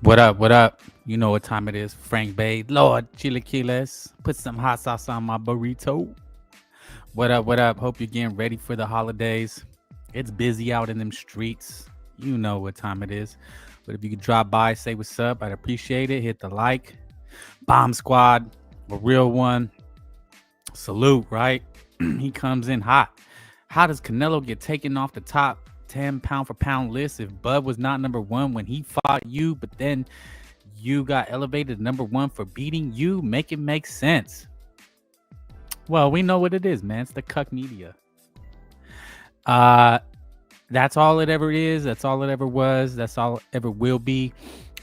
What up? What up? You know what time it is. Frank Bay, Lord Chilaquiles. Put some hot sauce on my burrito. What up? What up? Hope you're getting ready for the holidays. It's busy out in them streets. You know what time it is. But if you could drop by, say what's up, I'd appreciate it. Hit the like. Bomb Squad, a real one. Salute, right? He comes in hot. How does Canelo get taken off the top 10 pound for pound list if Bud was not number one when he fought you, but then you got elevated to number one for beating you? Make it make sense. Well, we know what it is, man. It's the cuck media. Uh, that's all it ever is. That's all it ever was. That's all it ever will be.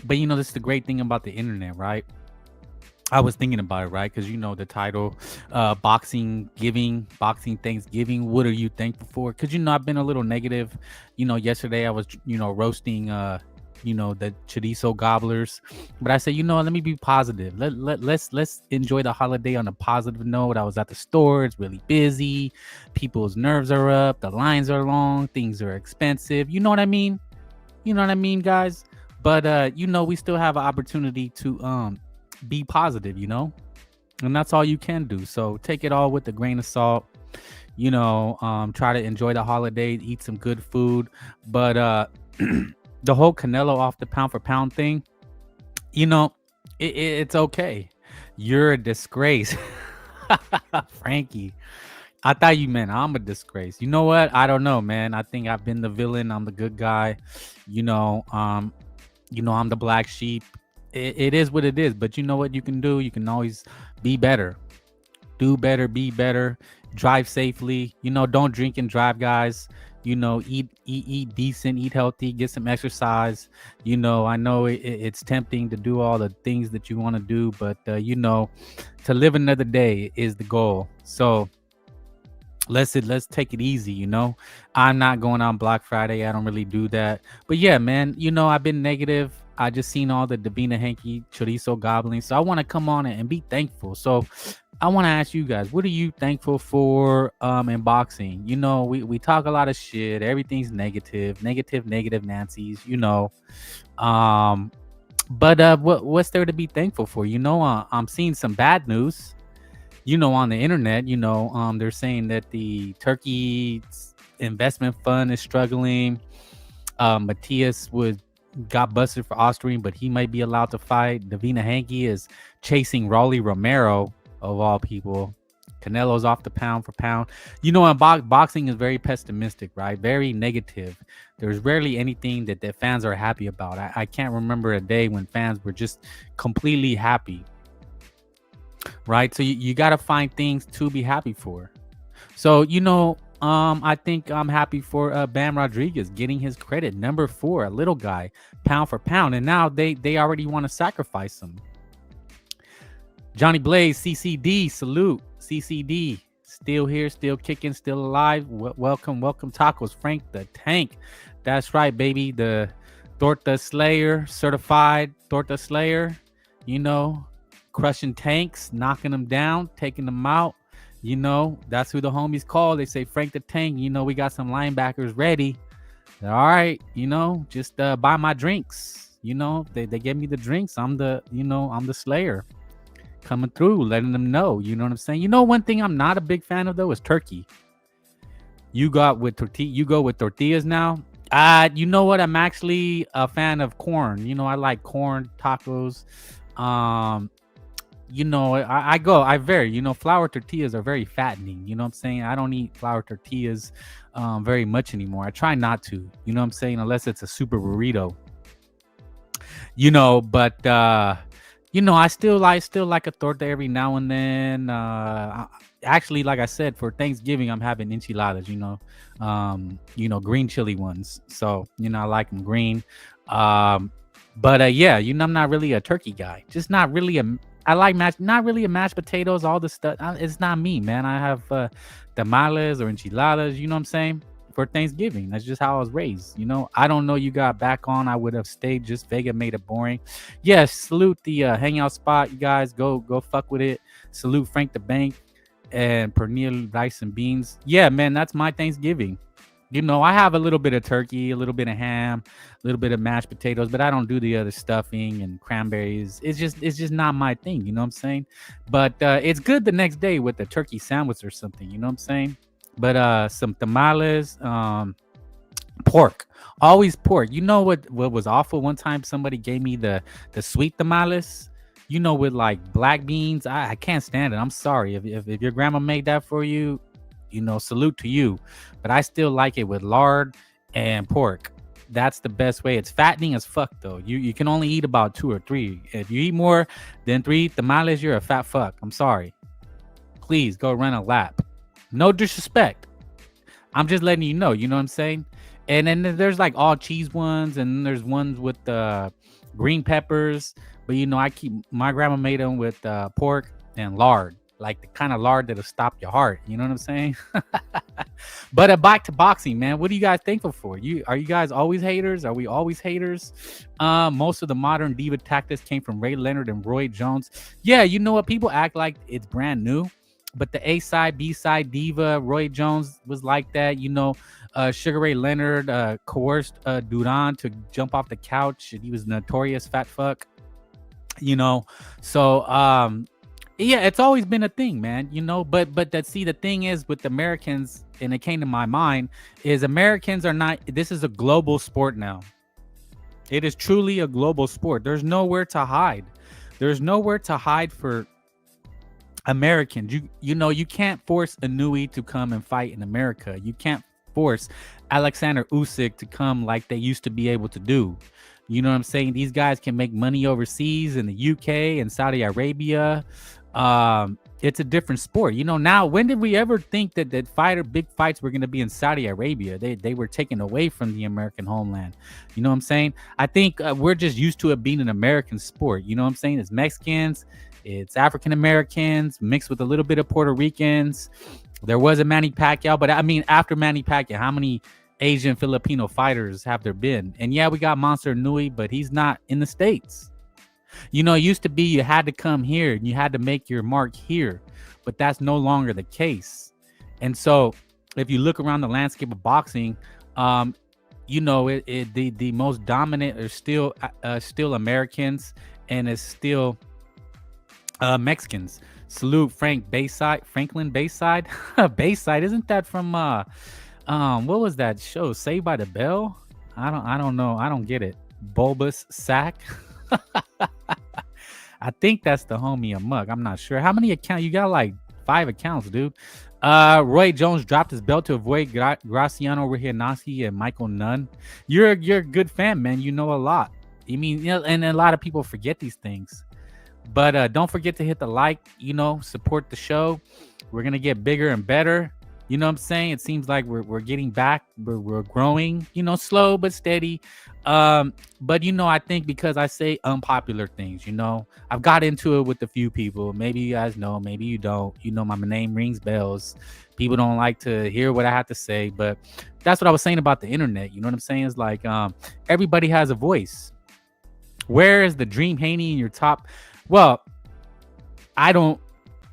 But this is the great thing about the internet, right? I was thinking about it, right? Because the title, boxing Thanksgiving. What are you thankful for? Because I've been a little negative. Yesterday I was roasting the chorizo gobblers, but I said let me be positive. Let's enjoy the holiday on a positive note. I was at the store. It's really busy. People's nerves are up. The lines are long. Things are expensive. You know what I mean? You know what I mean, guys? But we still have an opportunity to be positive, and that's all you can do. So take it all with a grain of salt. Try to enjoy the holiday, eat some good food. But the whole Canelo off the pound for pound thing, it's okay. You're a disgrace. Frankie, I thought you meant I'm a disgrace. You know what? I don't know, man. I think I've been the villain. I'm the good guy. I'm the black sheep. It is what it is, but you know what you can do? You can always be better. Do better, be better, drive safely. Don't drink and drive, guys. Eat decent, eat healthy, get some exercise. I know it's tempting to do all the things that you want to do, but to live another day is the goal. So let's take it easy. I'm not going on Black Friday. I don't really do that. But yeah, man, I've been negative. I just seen all the Davina Hanky chorizo gobbling. So I want to come on and be thankful. So I want to ask you guys, what are you thankful for in boxing? We talk a lot of shit. Everything's negative Nancy's, But what's there to be thankful for? I'm seeing some bad news. On the internet, they're saying that the Turkey investment fund is struggling. Matthias got busted for Austrian, but he might be allowed to fight. Davina Hanky is chasing Rolly Romero, of all people. Canelo's off the pound for pound. Boxing is very pessimistic, right? Very negative. There's rarely anything that the fans are happy about. I can't remember a day when fans were just completely happy, right? So you got to find things to be happy for. So, I think I'm happy for Bam Rodriguez getting his credit. Number 4, a little guy, pound for pound. And now they already want to sacrifice him. Johnny Blaze, CCD, salute. CCD, still here, still kicking, still alive. Welcome tacos. Frank the Tank. That's right, baby. The Torta Slayer, certified Torta Slayer. Crushing tanks, knocking them down, taking them out. That's who the homies call. They say Frank the Tank. We got some linebackers ready. All right, just buy my drinks. They gave me the drinks. I'm the Slayer coming through, letting them know. You know what I'm saying? One thing I'm not a big fan of though is turkey. You go with tortillas now. You know what? I'm actually a fan of corn. I like corn tacos. I vary. Flour tortillas are very fattening. You know what I'm saying? I don't eat flour tortillas very much anymore. I try not to. You know what I'm saying? Unless it's a super burrito. But I still like a torta every now and then. Actually, like I said, for Thanksgiving, I'm having enchiladas. Green chili ones. So I like them green. But yeah, I'm not really a turkey guy. Just not really I like not really a mashed potatoes, all the stuff. It's not me, man. I have tamales or enchiladas, you know what I'm saying? For Thanksgiving. That's just how I was raised, I don't know you got back on. I would have stayed, just Vega made it boring. Yes, salute the hangout spot, you guys. Go fuck with it. Salute Frank the Bank and Pernil Rice and Beans. Yeah, man, that's my Thanksgiving. You know, I have a little bit of turkey, a little bit of ham, a little bit of mashed potatoes, but I don't do the other stuffing and cranberries. It's just not my thing. You know what I'm saying? But it's good the next day with a turkey sandwich or something. You know what I'm saying? But some tamales, pork, always pork. You know what was awful? One time somebody gave me the sweet tamales. You know, with like black beans. I can't stand it. I'm sorry if your grandma made that for you. You know, salute to you. But I still like it with lard and pork. That's the best way. It's fattening as fuck though. You can only eat about two or three. If you eat more than three tamales, you're a fat fuck. I'm sorry. Please go run a lap. No disrespect. I'm just letting you know. You know what I'm saying? And then there's like all cheese ones, and then there's ones with green peppers. But you know, I keep my grandma made them with pork and lard, like the kind of lard that'll stop your heart. You know what I'm saying? But back to boxing, man. What are you guys thankful for? You guys always haters? Are we always haters? Most of the modern diva tactics came from Ray Leonard and Roy Jones. Yeah, you know what? People act like it's brand new, but the A side, B side diva, Roy Jones was like that. You know, Sugar Ray Leonard coerced Duran to jump off the couch. He was notorious fat fuck. You know, so yeah, it's always been a thing, man. You know, but that see the thing is with Americans, and it came to my mind is Americans are not. This is a global sport now. It is truly a global sport. There's nowhere to hide. There's nowhere to hide for Americans. You know, you can't force Inui to come and fight in America. You can't force Alexander Usyk to come like they used to be able to do. You know what I'm saying? These guys can make money overseas in the UK and Saudi Arabia. It's a different sport. You know, now when did we ever think that big fights were going to be in Saudi Arabia? They were taken away from the American homeland. You know what I'm saying? I think we're just used to it being an American sport. You know what I'm saying? It's Mexicans, it's African Americans mixed with a little bit of Puerto Ricans. There was a Manny Pacquiao, but I mean, after Manny Pacquiao, how many Asian Filipino fighters have there been? And yeah, we got Monster Nui, but he's not in the States. You know, it used to be you had to come here and you had to make your mark here, but that's no longer the case. And so if you look around the landscape of boxing, you know, the most dominant are still Americans, and it's still Mexicans. Salute Franklin Bayside. Bayside, isn't that from what was that show? Saved by the Bell? I don't know. I don't get it. Bulbous Sack. I think that's the homie Amok. I'm not sure. How many accounts? You got like 5 accounts, dude. Roy Jones dropped his belt to avoid Graciano Rihinasi and Michael Nunn. You're a good fan, man. You know a lot. You mean, you know, and a lot of people forget these things. But don't forget to hit the like, you know, support the show. We're going to get bigger and better. You know what I'm saying? It seems like we're getting back. We're growing, you know, slow but steady. But, you know, I think because I say unpopular things, you know, I've got into it with a few people. Maybe you guys know, maybe you don't. You know, my name rings bells. People don't like to hear what I have to say. But that's what I was saying about the internet. You know what I'm saying? It's like everybody has a voice. Where is the Dream Haney in your top? Well, I don't.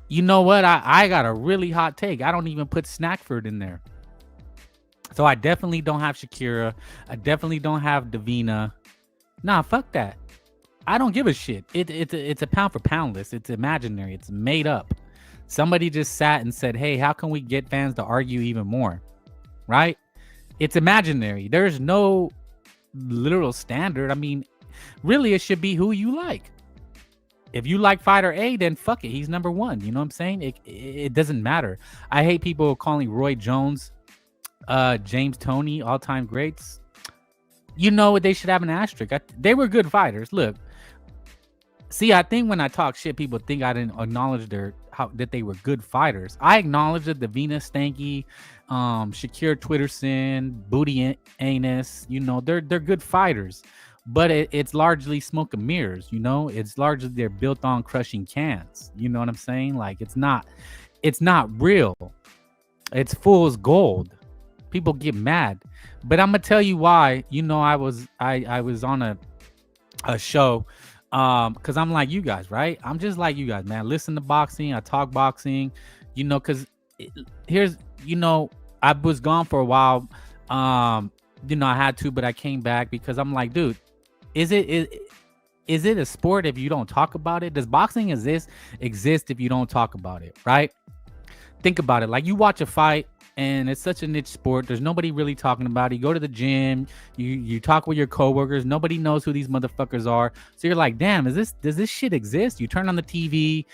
You know what? I got a really hot take. I don't even put Snackford in there. So I definitely don't have Shakira. I definitely don't have Davina. Nah, fuck that. I don't give a shit. It's a pound for pound list. It's imaginary. It's made up. Somebody just sat and said, hey, how can we get fans to argue even more? Right? It's imaginary. There's no literal standard. I mean, really, it should be who you like. If you like fighter A, then fuck it. He's number one. You know what I'm saying? It doesn't matter. I hate people calling Roy Jones, James Toney, all-time greats. You know, they should have an asterisk. They were good fighters. Look, see, I think when I talk shit, people think I didn't acknowledge that they were good fighters. I acknowledge that Davina Stanky, Shakir Twitterson, Booty Anus, you know, they're good fighters. But it's largely smoke and mirrors, you know. It's largely they're built on crushing cans. You know what I'm saying? Like it's not real. It's fool's gold. People get mad, but I'm gonna tell you why. You know, I was on a show, because I'm like you guys, right? I'm just like you guys, man. Listen to boxing. I talk boxing, you know, because here's, you know, I was gone for a while. I had to, but I came back because I'm like, dude, is it a sport if you don't talk about it? Does boxing exist if you don't talk about it, right? Think about it. Like, you watch a fight and it's such a niche sport. There's nobody really talking about it. You go to the gym, you talk with your coworkers. Nobody knows who these motherfuckers are. So you're like, damn, does this shit exist? You turn on the TV,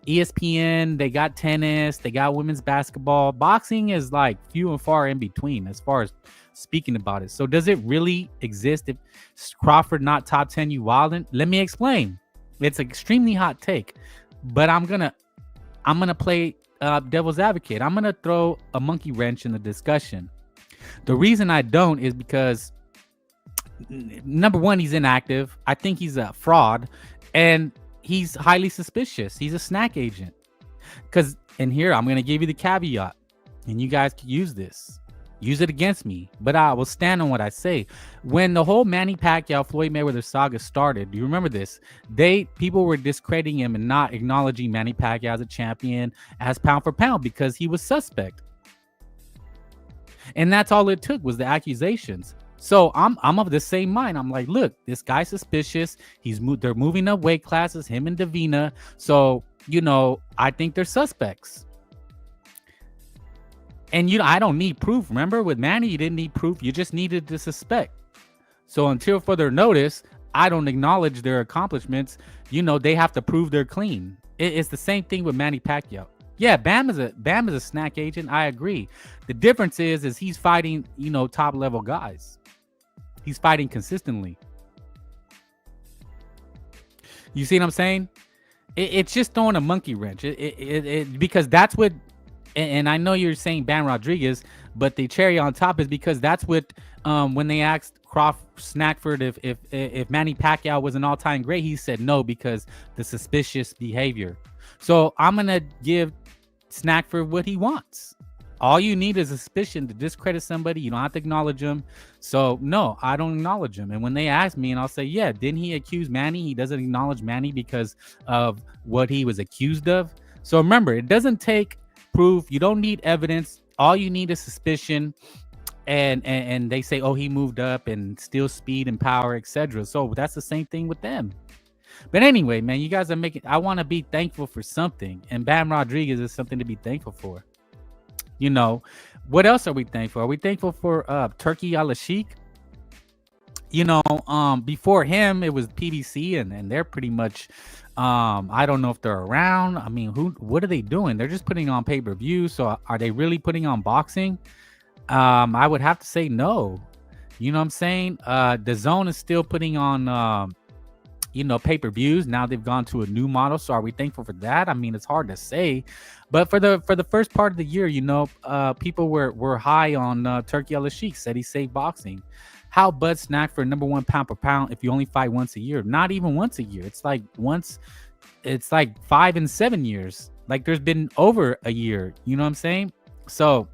ESPN, they got tennis, they got women's basketball. Boxing is like few and far in between as far as speaking about it. So does it really exist if Crawford not top 10, you wildin'? Let me explain. It's an extremely hot take, but I'm gonna play devil's advocate. I'm gonna throw a monkey wrench in the discussion. The reason I don't is because, number one, he's inactive. I think he's a fraud, and he's highly suspicious. He's a snack agent. And here I'm gonna give you the caveat, and you guys can use it against me, but I will stand on what I say. When the whole Manny Pacquiao Floyd Mayweather saga started, do you remember this? People were discrediting him and not acknowledging Manny Pacquiao as a champion, as pound for pound, because he was suspect. And that's all it took, was the accusations. So I'm of the same mind. I'm like, look, this guy's suspicious. They're moving up weight classes, him and Davina. So, I think they're suspects. And I don't need proof. Remember, with Manny, you didn't need proof. You just needed to suspect. So until further notice, I don't acknowledge their accomplishments. They have to prove they're clean. It's the same thing with Manny Pacquiao. Yeah, Bam is a snack agent. I agree. The difference is he's fighting, top level guys. He's fighting consistently. You see what I'm saying? It's just throwing a monkey wrench. Because that's what. And I know you're saying Bam Rodriguez, but the cherry on top is because that's what, when they asked Snackford if Manny Pacquiao was an all-time great, he said no because the suspicious behavior. So I'm gonna give Snackford what he wants. All you need is a suspicion to discredit somebody. You don't have to acknowledge him. So no, I don't acknowledge him. And when they ask me, and I'll say, yeah, didn't he accuse Manny? He doesn't acknowledge Manny because of what he was accused of. So remember, it doesn't take proof. You don't need evidence. All you need is suspicion. And they say, oh, he moved up and still speed and power, etc. So that's the same thing with them. But anyway, man, you guys are I want to be thankful for something. And Bam Rodriguez is something to be thankful for. What else are we thankful for? Are we thankful for Turki Al-Sheikh? Before him, it was PBC, and they're pretty much, I don't know if they're around. I mean, what are they doing? They're just putting on pay-per-view. So are they really putting on boxing? I would have to say no. You know what I'm saying? The Zone is still putting on, pay-per-views. Now they've gone to a new model. So are we thankful for that? I mean, it's hard to say. But for the first part of the year, people were high on Turki Al-Sheikh. Said he saved boxing. How Bud Snack for number one pound per pound if you only fight once a year? Not even once a year. It's like 5 and 7 years. Like, there's been over a year. You know what I'm saying? So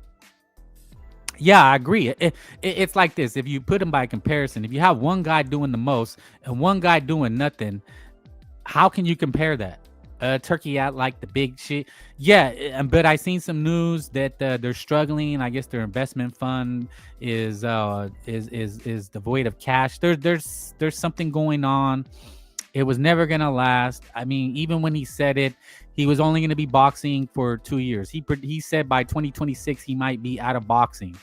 yeah, I agree. It's like this. If you put them by comparison, if you have one guy doing the most and one guy doing nothing, how can you compare that? Turkey out like the big shit. Yeah, but I seen some news that they're struggling. I guess their investment fund is devoid of cash. There's something going on. It was never gonna last. I mean, even when he said it, he was only gonna be boxing for 2 years. He said by 2026 he might be out of boxing.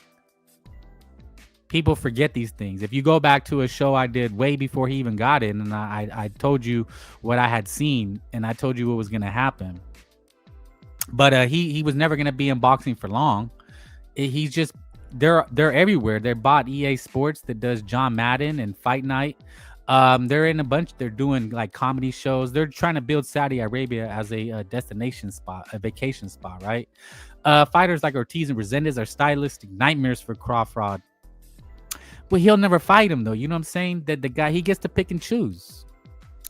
People forget these things. If you go back to a show I did way before he even got in, and I told you what I had seen, and I told you what was going to happen. But he was never going to be in boxing for long. He's just, they're everywhere. They bought EA Sports that does John Madden and Fight Night. They're in a bunch. They're doing like comedy shows. They're trying to build Saudi Arabia as a destination spot, a vacation spot, right? Fighters like Ortiz and Resendez are stylistic nightmares for Crawford. Well, he'll never fight him, though. You know what I'm saying? That the guy, he gets to pick and choose.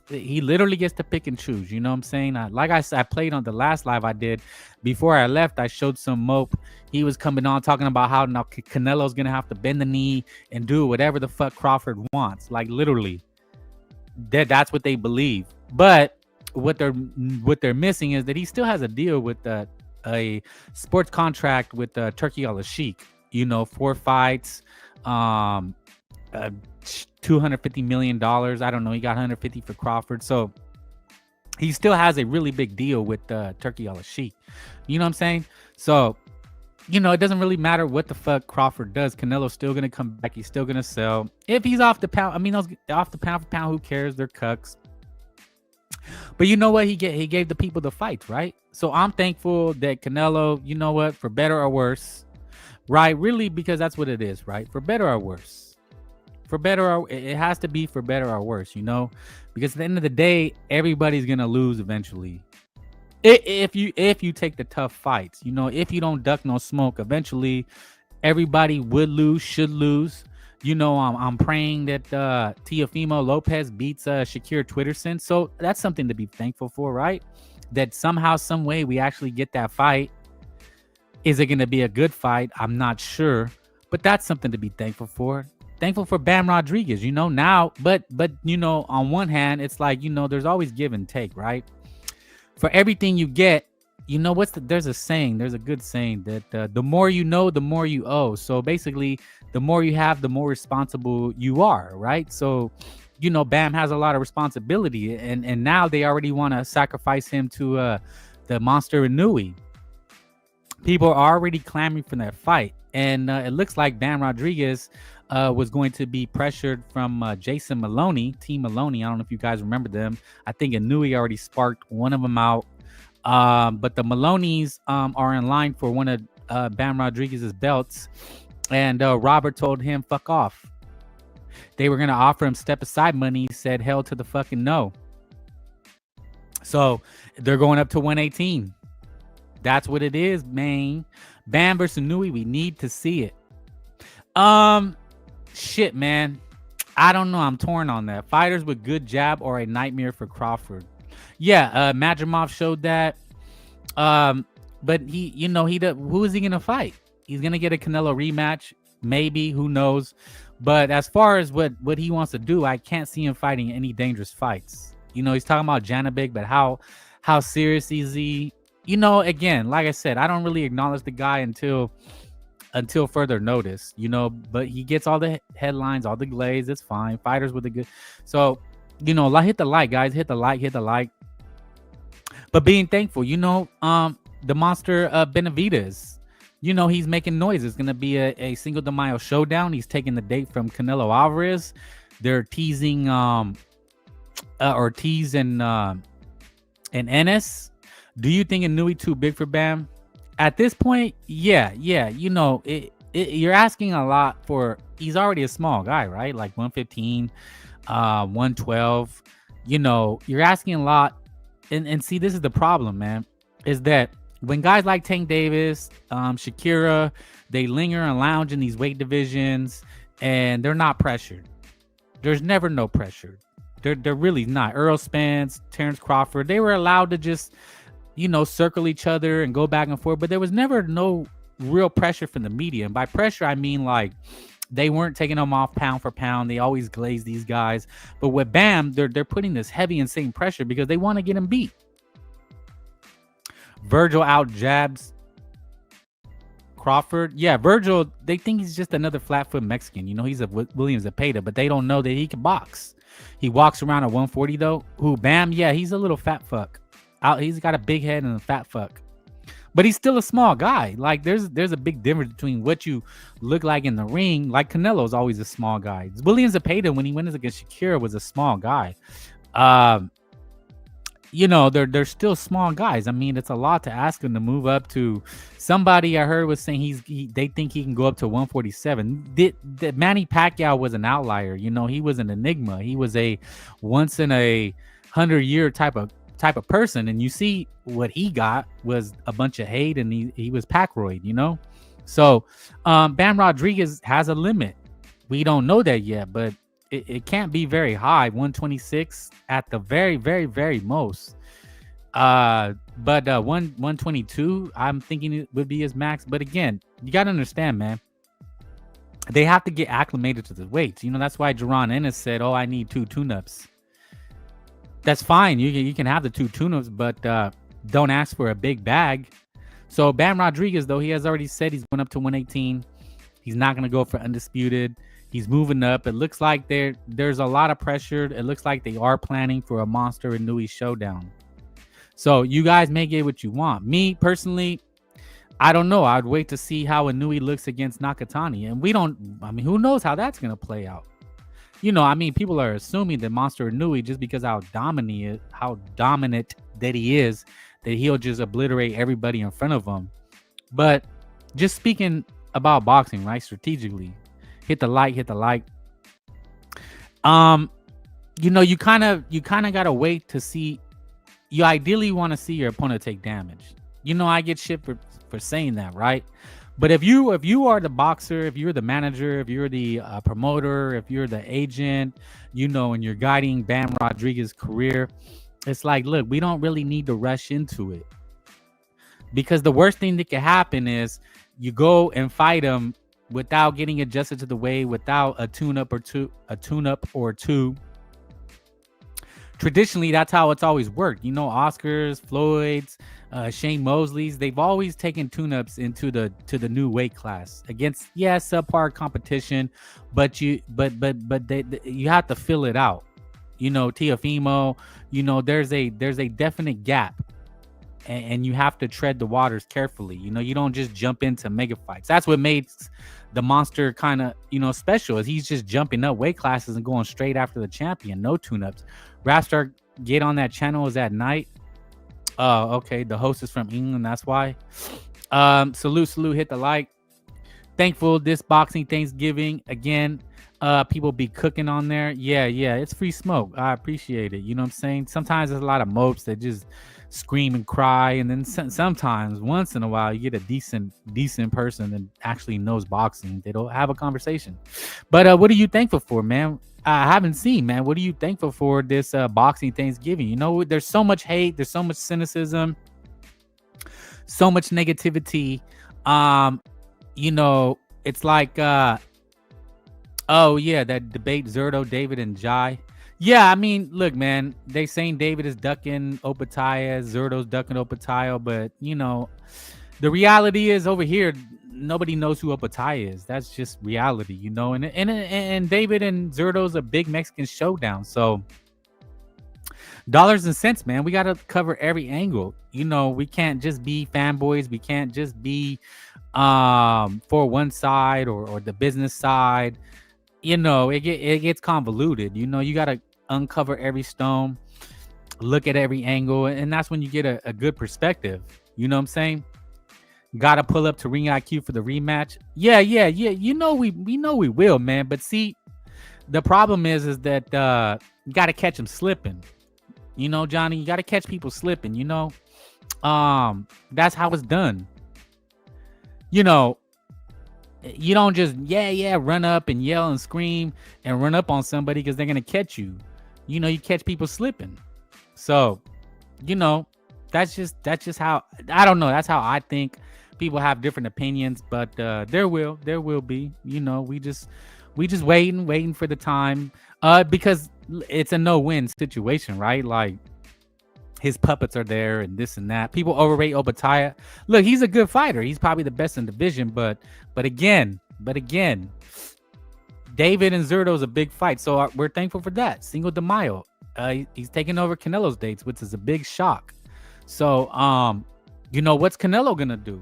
He literally gets to pick and choose. You know what I'm saying? Like I said, I played on the last live I did. Before I left, I showed some mope. He was coming on talking about how now Canelo's going to have to bend the knee and do whatever the fuck Crawford wants. Like, literally. That's what they believe. But what they're missing is that he still has a deal with a sports contract with Turki Al-Sheikh. 4 fights, um, uh, $250 million. I don't know. He got 150 for Crawford. So he still has a really big deal with Turkey Al-Sheikh. You know what I'm saying? So, it doesn't really matter what the fuck Crawford does. Canelo's still going to come back. He's still going to sell. If he's off the pound, off the pound for pound, who cares? They're cucks. But you know what? He gave the people the fights, right? So I'm thankful that Canelo, you know what, for better or worse, right? Really, because that's what it is, right? For better or worse. For better or it has to be for better or worse, because at the end of the day, everybody's gonna lose eventually. If you take the tough fights, if you don't duck no smoke, eventually everybody would lose, should lose. I'm praying that Teofimo Lopez beats Shakir Twitterson. So that's something to be thankful for, right? That somehow, some way, we actually get that fight. Is it going to be a good fight? I'm not sure, but that's something to be thankful for. Thankful for Bam Rodriguez, now, but on one hand, it's like, there's always give and take, right? For everything you get, there's a good saying that the more you know, the more you owe. So basically, the more you have, the more responsible you are, right? So, Bam has a lot of responsibility, and now they already want to sacrifice him to the Monster Inouye. People are already clamoring for that fight, and it looks like Bam Rodriguez was going to be pressured from Jason Maloney, Team Maloney. I don't know if you guys remember them. I think Inouye already sparked one of them out. But the Maloneys are in line for one of Bam Rodriguez's belts. And Robert told him, fuck off. They were going to offer him step aside money. He said, hell to the fucking no. So they're going up to 118. That's what it is, man. Bam versus Inouye. We need to see it. Shit, man. I don't know. I'm torn on that. Fighters with good jab or a nightmare for Crawford. Yeah, Madrimov showed that. But who is he gonna fight? He's gonna get a Canelo rematch, maybe. Who knows? But as far as what he wants to do, I can't see him fighting any dangerous fights. He's talking about Janabek, but how serious is he? Again, like I said, I don't really acknowledge the guy until further notice. But he gets all the headlines, all the glaze. It's fine. Fighters with a good. So, hit the like, guys. Hit the like. But being thankful, the monster Benevidez, he's making noise. It's going to be a Cinco de Mayo showdown. He's taking the date from Canelo Alvarez. They're teasing Ortiz and Ennis. Do you think Inouye too big for Bam? At this point, yeah. You're asking a lot for. He's already a small guy, right? Like 115, 112. You're asking a lot. And see, this is the problem, man, is that when guys like Tank Davis, Shakira, they linger and lounge in these weight divisions and they're not pressured. There's never no pressure. They're really not. Earl Spence, Terrence Crawford, they were allowed to just, circle each other and go back and forth, but there was never no real pressure from the media. And by pressure, I mean like they weren't taking them off pound for pound. They always glaze these guys. But with Bam, they're putting this heavy, insane pressure because they want to get him beat. Virgil out jabs Crawford. Yeah, Virgil, they think he's just another flat-foot Mexican. He's a Williams Zepeda, but they don't know that he can box. He walks around at 140, though. Who, Bam? Yeah, he's a little fat fuck. He's got a big head and a fat fuck. But he's still a small guy. Like, there's a big difference between what you look like in the ring. Like, Canelo's always a small guy. William Zepeda, when he went against Shakira, was a small guy. They're still small guys. I mean, it's a lot to ask him to move up to. Somebody I heard was saying they think he can go up to 147. Manny Pacquiao was an outlier. He was an enigma. He was a once in a 100-year type of person, and you see what he got was a bunch of hate, and he was Pacroid, So Bam Rodriguez has a limit. We don't know that yet, but it can't be very high. 126 at the very, very, very most. But 122, I'm thinking it would be his max. But again, you got to understand, man, they have to get acclimated to the weights. That's why Jaron Ennis said, "Oh, I need 2 tune-ups." That's fine. You can have the 2 tune-ups, but don't ask for a big bag. So Bam Rodriguez, though, he has already said he's going up to 118. He's not going to go for undisputed. He's moving up. It looks like there's a lot of pressure. It looks like they are planning for a Monster and Nui showdown. So you guys may get what you want. Me personally, I don't know. I'd wait to see how Inui looks against Nakatani. And who knows how that's going to play out? People are assuming that Monster Inui, just because how dominant that he is, that he'll just obliterate everybody in front of him. But just speaking about boxing, right? Strategically, hit the like. You kind of got to wait to see. You ideally want to see your opponent take damage. I get shit for saying that, right? But if you are the boxer, if you're the manager, if you're the promoter, if you're the agent, and you're guiding Bam Rodriguez's career, it's like, look, we don't really need to rush into it, because the worst thing that can happen is you go and fight him without getting adjusted to the weight, without a tune-up or two. Traditionally, that's how it's always worked. Oscars, Floyd's, Shane Mosley's, they've always taken tune-ups into the new weight class against subpar competition, but you have to fill it out. Teofimo, there's a definite gap, and you have to tread the waters carefully. You don't just jump into mega fights. That's what makes the Monster kind of special, is he's just jumping up weight classes and going straight after the champion. No tune-ups. Rapstar get on that channel is at night. Oh, okay. The host is from England. That's why. Salute. Hit the like. Thankful this boxing Thanksgiving. Again, people be cooking on there. Yeah. It's free smoke. I appreciate it. You know what I'm saying? Sometimes there's a lot of mopes that just scream and cry. And then sometimes, once in a while, you get a decent person that actually knows boxing. They'll have a conversation. But what are you thankful for, man? I haven't seen, man. What are you thankful for this boxing Thanksgiving? There's so much hate. There's so much cynicism. So much negativity. It's like, that debate, Zerto, David, and Jai. Yeah, look, man, they saying David is ducking Opataya, Zerto's ducking Opataya, but, the reality is over here, nobody knows who Opataya is. That's just reality, and David and Zerto's a big Mexican showdown. So dollars and cents, man, we got to cover every angle. We can't just be fanboys. We can't just be for one side or the business side. It gets convoluted. You got to uncover every stone, look at every angle, and that's when you get a good perspective. You know what I'm saying? Got to pull up to Ring IQ for the rematch. Yeah. We know we will, man. But see, the problem is that you got to catch them slipping. Johnny, you got to catch people slipping. That's how it's done. You don't just run up and yell and scream and run up on somebody because they're gonna catch you. You catch people slipping. So, that's just how, I don't know. That's how I think. People have different opinions, but there will be. We just waiting for the time, because it's a no-win situation, right? Like, his puppets are there and this and that. People overrate Opataya. Look, he's a good fighter. He's probably the best in the division, but again, David and Zerto's a big fight, so we're thankful for that. Cinco de Mayo, he's taking over Canelo's dates, which is a big shock. So, what's Canelo gonna do?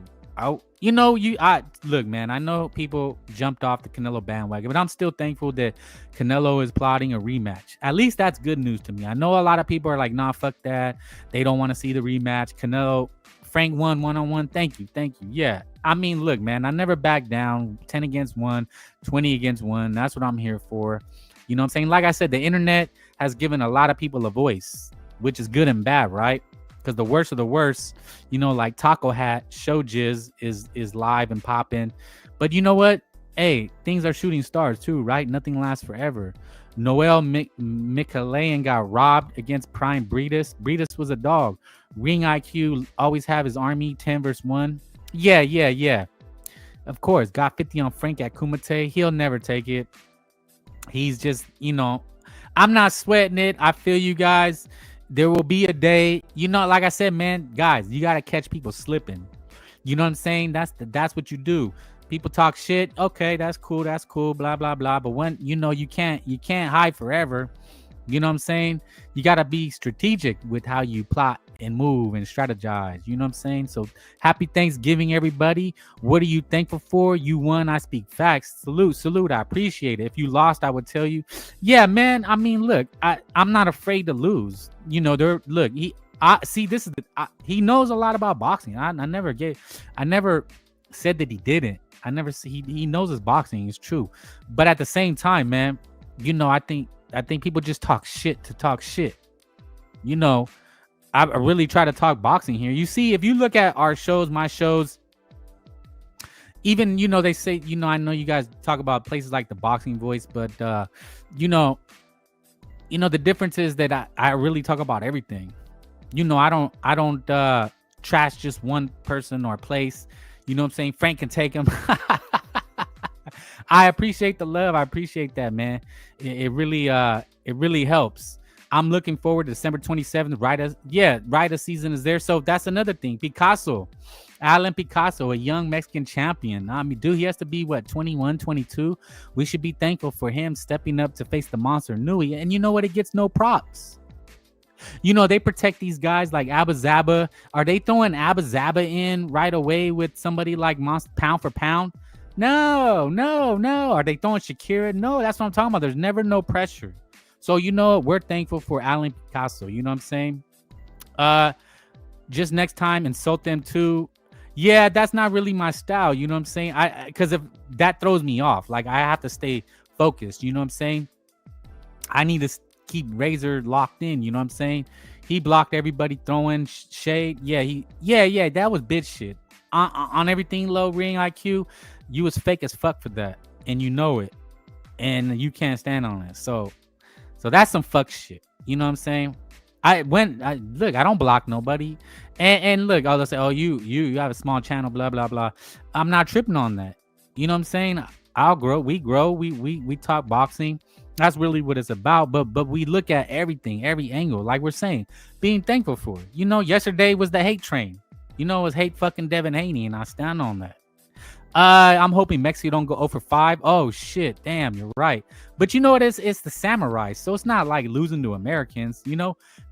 Look, man, I know people jumped off the Canelo bandwagon, but I'm still thankful that Canelo is plotting a rematch. At least that's good news to me. I know a lot of people are like, nah, fuck that. They don't want to see the rematch. Canelo, Frank won one-on-one. Thank you. Yeah. Look, man, I never back down. 10 against 1, 20 against 1. That's what I'm here for. You know what I'm saying? Like I said, the internet has given a lot of people a voice, which is good and bad, right? Because the worst of the worst, like Taco Hat, Show Jizz is live and popping. But you know what? Hey, things are shooting stars too, right? Nothing lasts forever. Noel Mikalayan got robbed against Prime Breedis. Breedis was a dog. Ring IQ always have his army 10 versus 1. Yeah. Of course, got 50 on Frank at Kumite. He'll never take it. He's just, I'm not sweating it. I feel you guys. There will be a day, like I said, man, guys, you got to catch people slipping. You know what I'm saying? That's what you do. People talk shit. Okay, that's cool. That's cool. Blah blah blah. But when you can't hide forever. You know what I'm saying? You got to be strategic with how you plot and move and strategize. You know what I'm saying? So happy Thanksgiving, everybody. What are you thankful for? You won. I speak facts. Salute. I appreciate it. If you lost, I would tell you, yeah, man. I mean, look, I'm not afraid to lose. He knows a lot about boxing. I never said that he didn't. He knows his boxing is true. But at the same time, man, I think people just talk shit to talk shit. I really try to talk boxing here. You see, if you look at our shows, my shows, even, they say, I know you guys talk about places like the Boxing Voice, but, the difference is that I really talk about everything. I don't trash just one person or place. You know what I'm saying? Frank can take him. I appreciate the love. I appreciate that, man. It really helps. I'm looking forward to December 27th. Right as season is there. So that's another thing. Alan Picasso, a young Mexican champion. I mean, dude, he has to be 21, 22. We should be thankful for him stepping up to face the monster Nui. And you know what? It gets no props. They protect these guys like Abba Zaba. Are they throwing Abba Zaba in right away with somebody like Monster pound for pound? No. Are they throwing Shakira? No, that's what I'm talking about. There's never no pressure. So, we're thankful for Alan Picasso. You know what I'm saying? Just next time, insult them too. Yeah, that's not really my style. You know what I'm saying? Because if that throws me off, like I have to stay focused. You know what I'm saying? I need to keep Razor locked in. You know what I'm saying? He blocked everybody throwing shade. Yeah, that was bitch shit. On everything low ring IQ, you was fake as fuck for that, and you know it, and you can't stand on it. So that's some fuck shit. You know what I'm saying? I don't block nobody, and look, I'll say, oh, you have a small channel, blah blah blah. I'm not tripping on that. You know what I'm saying? I'll grow. We grow. We talk boxing. That's really what it's about. But we look at everything, every angle, like we're saying, being thankful for it. Yesterday was the hate train. It was hate fucking Devin Haney, and I stand on that. I'm hoping Mexico don't go 0-for-5. Oh shit, damn, you're right. But you know what? It's the samurai, so it's not like losing to Americans.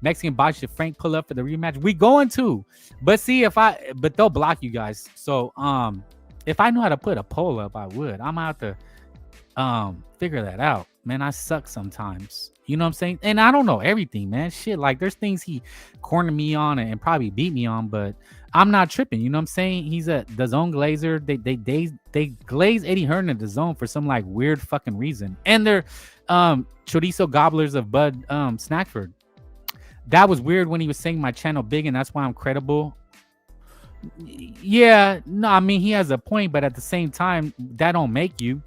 Mexican boxers, should Frank pull up for the rematch? We going to, but see but they'll block you guys. So if I knew how to put a poll up, I would. I'm gonna have to figure that out. Man, I suck sometimes. You know what I'm saying? And I don't know everything, man. Shit, like there's things he cornered me on and probably beat me on, but I'm not tripping. You know what I'm saying? He's a DAZN glazer. They glaze Eddie Hearn at DAZN for some like weird fucking reason. And they're chorizo gobblers of Bud Snackford. That was weird when he was saying my channel big and that's why I'm credible. Yeah, no, I mean he has a point, but at the same time, that don't make you.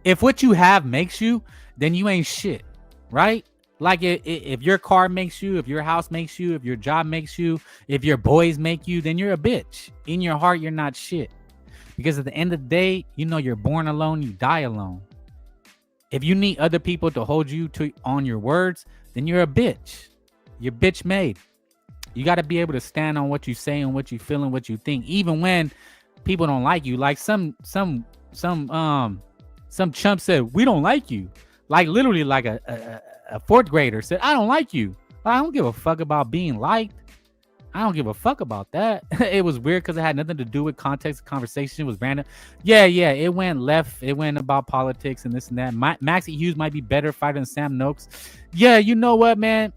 If what you have makes you, then you ain't shit, right? Like if your car makes you, if your house makes you, if your job makes you, if your boys make you, then you're a bitch. In your heart, you're not shit. Because at the end of the day, you're born alone, you die alone. If you need other people to hold you on your words, then you're a bitch. You're bitch made. You got to be able to stand on what you say and what you feel and what you think, even when people don't like you. Like some chump said, we don't like you. Like literally like a fourth grader said, I don't like you. I don't give a fuck about being liked. I don't give a fuck about that. It was weird because it had nothing to do with context of conversation. It was random. Yeah, it went left. It went about politics and this and that. Maxie Hughes might be better fighter than Sam Noakes. Yeah, you know what, man?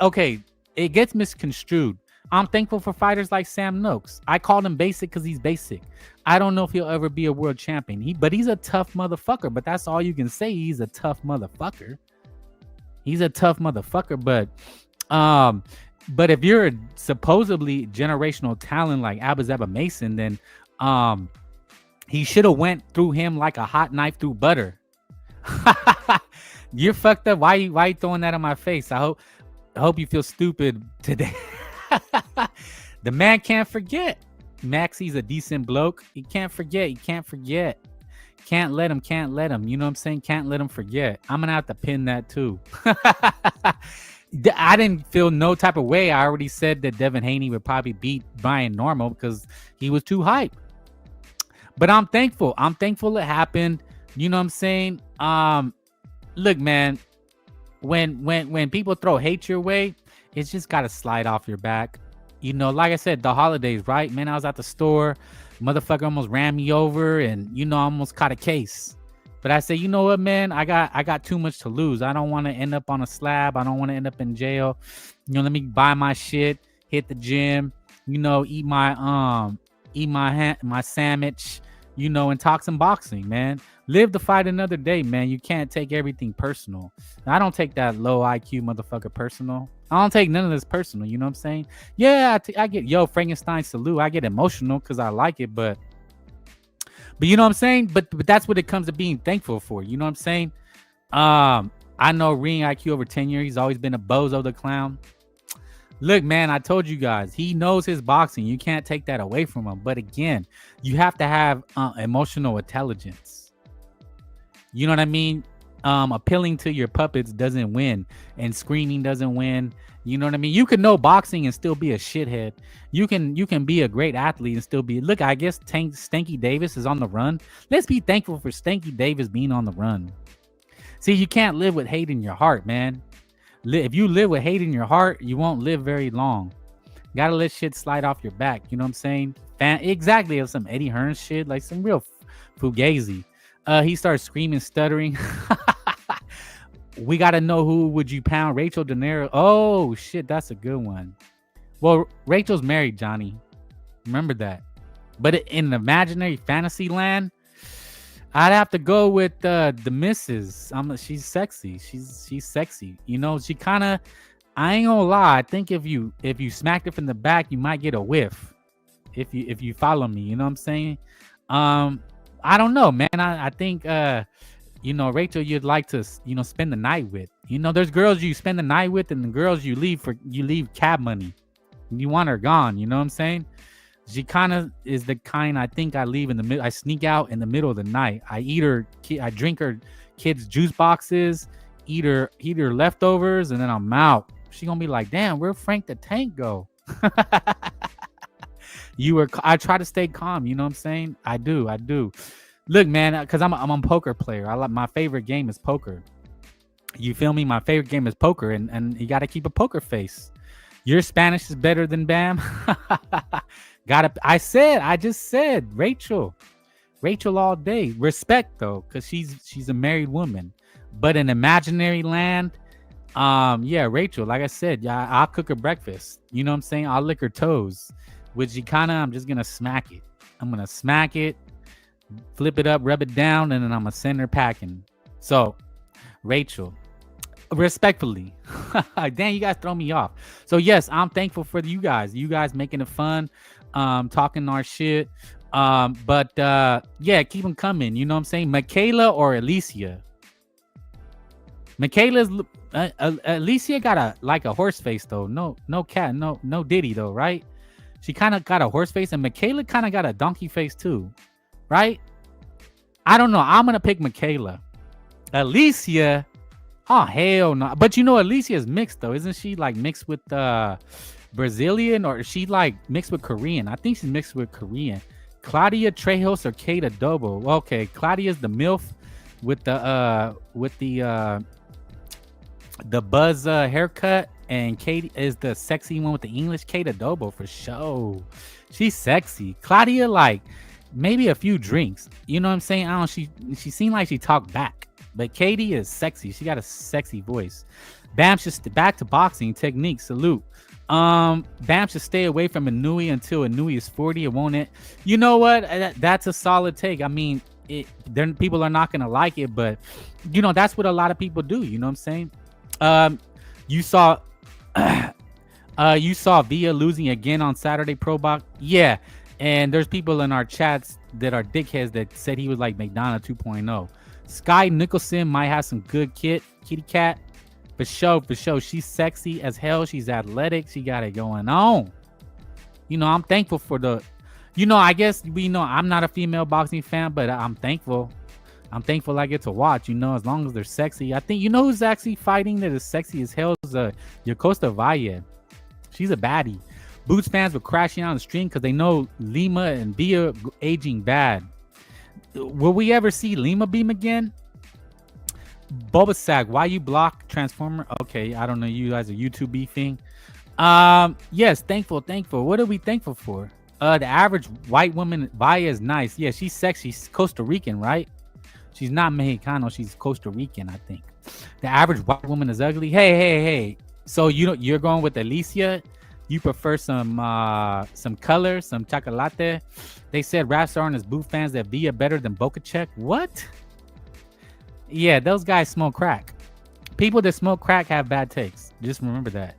Okay, it gets misconstrued. I'm thankful for fighters like Sam Noakes. I called him basic because he's basic. I don't know if he'll ever be a world champion. But he's a tough motherfucker. But that's all you can say. He's a tough motherfucker. He's a tough motherfucker. But if you're a supposedly generational talent like Abba Mason, then he should have went through him like a hot knife through butter. You're fucked up. Why you throwing that in my face? I hope you feel stupid today. The man can't forget. Maxie's a decent bloke. He can't forget. Can't let him. You know what I'm saying? Can't let him forget. I'm gonna have to pin that too. I didn't feel no type of way. I already said that Devin Haney would probably beat Brian Normal because he was too hype. But I'm thankful. I'm thankful it happened. You know what I'm saying? Look, man, when people throw hate your way, it's just gotta slide off your back. You know, like I said, the holidays, right? Man, I was at the store, motherfucker almost ran me over, and I almost caught a case. But I say, you know what, man? I got too much to lose. I don't want to end up on a slab. I don't want to end up in jail. Let me buy my shit, hit the gym, eat my sandwich, and talk some boxing, man. Live to fight another day, man. You can't take everything personal. I don't take that low IQ motherfucker personal. I don't take none of this personal. You know what I'm saying? Yeah, I get Frankenstein salute. I get emotional because I like it, but you know what I'm saying? But that's what it comes to being thankful for. You know what I'm saying? I know Ring IQ over 10 years. He's always been a bozo the clown. Look, man, I told you guys, he knows his boxing. You can't take that away from him. But again, you have to have emotional intelligence. You know what I mean? Appealing to your puppets doesn't win, and screaming doesn't win. You know what I mean? You can know boxing and still be a shithead. You can be a great athlete and still be. Look, I guess Stanky Davis is on the run. Let's be thankful for Stanky Davis being on the run. See, you can't live with hate in your heart, man. If you live with hate in your heart, you won't live very long. Gotta let shit slide off your back. You know what I'm saying? Exactly. Of some Eddie Hearn shit, like some real fugazi. He starts screaming, stuttering. We gotta know who would you pound, Rachel De Niro. Oh shit, that's a good one. Well, Rachel's married, Johnny. Remember that. But in an imaginary fantasy land, I'd have to go with the missus. She's sexy. She's sexy. She kind of. I ain't gonna lie. I think if you smacked it from the back, you might get a whiff. If you follow me, you know what I'm saying. I don't know, man. I think Rachel, you'd like to spend the night with. There's girls you spend the night with, and the girls you leave cab money. You want her gone. You know what I'm saying? She kind of is the kind I think I leave in the middle. I sneak out in the middle of the night. I drink her kids' juice boxes, eat her leftovers, and then I'm out. She gonna be like, damn, where'd Frank the Tank go? I try to stay calm. You know what I'm saying? I do. Look, man, because I'm a poker player. My favorite game is poker. You feel me? My favorite game is poker, and you got to keep a poker face. Your Spanish is better than Bam. I just said Rachel all day. Respect though, because she's a married woman. But in imaginary land, Rachel, like I said, yeah, I'll cook her breakfast. You know what I'm saying? I'll lick her toes. With Gicana, I'm just gonna smack it. I'm gonna smack it, flip it up, rub it down, and then I'm gonna send her packing. So, Rachel, respectfully, damn, you guys throw me off. So yes, I'm thankful for you guys making it fun, talking our shit. But keep them coming. You know what I'm saying? Michaela or Alicia? Michaela's Alicia got a horse face though. No cat, no Diddy though, right? She kind of got a horse face, and Michaela kind of got a donkey face too, right? I don't know. I'm gonna pick Michaela. Alicia, oh hell no. But Alicia is mixed though, isn't she? Like mixed with Brazilian, or is she like mixed with Korean? I think she's mixed with Korean. Claudia Trejos or Kate Adobo? Okay, Claudia's the MILF with the buzz haircut, and Kate is the sexy one with the English. Kate Adobo for sure. She's sexy. Claudia, like maybe a few drinks. You know what I'm saying? I don't. She seemed like she talked back, but Katie is sexy. She got a sexy voice. Bam should back to boxing technique. Salute. Bam should stay away from Inui until Inui is 40. It won't it? You know what? That's a solid take. I mean, people are not gonna like it, but that's what a lot of people do. You know what I'm saying? You saw Via losing again on Saturday Pro Box. Yeah, and there's people in our chats that are dickheads that said he was like McDonough 2.0. Sky Nicholson might have some good kitty cat. For sure. She's sexy as hell. She's athletic. She got it going on. I'm thankful for I guess I'm not a female boxing fan, but I'm thankful. I get to watch, as long as they're sexy. I think who's actually fighting that is sexy as hell is Yocosta Valle. She's a baddie. Boots fans were crashing on the stream because they know Lima and Via aging bad. will we ever see Lima Beam again? Bulbasac, why you block Transformer? Okay, I don't know. You guys are YouTube beefing. Yes, thankful. What are we thankful for? The average white woman, Vaya, is nice. Yeah, she's sexy. She's Costa Rican, right? She's not Mexicano. She's Costa Rican, I think. The average white woman is ugly. Hey. So you're going with Alicia? You prefer some color, some chocolate? They said rap star and his boot fans that Via better than Boca Check. What? Yeah, those guys smoke crack. People that smoke crack have bad takes. Just remember that.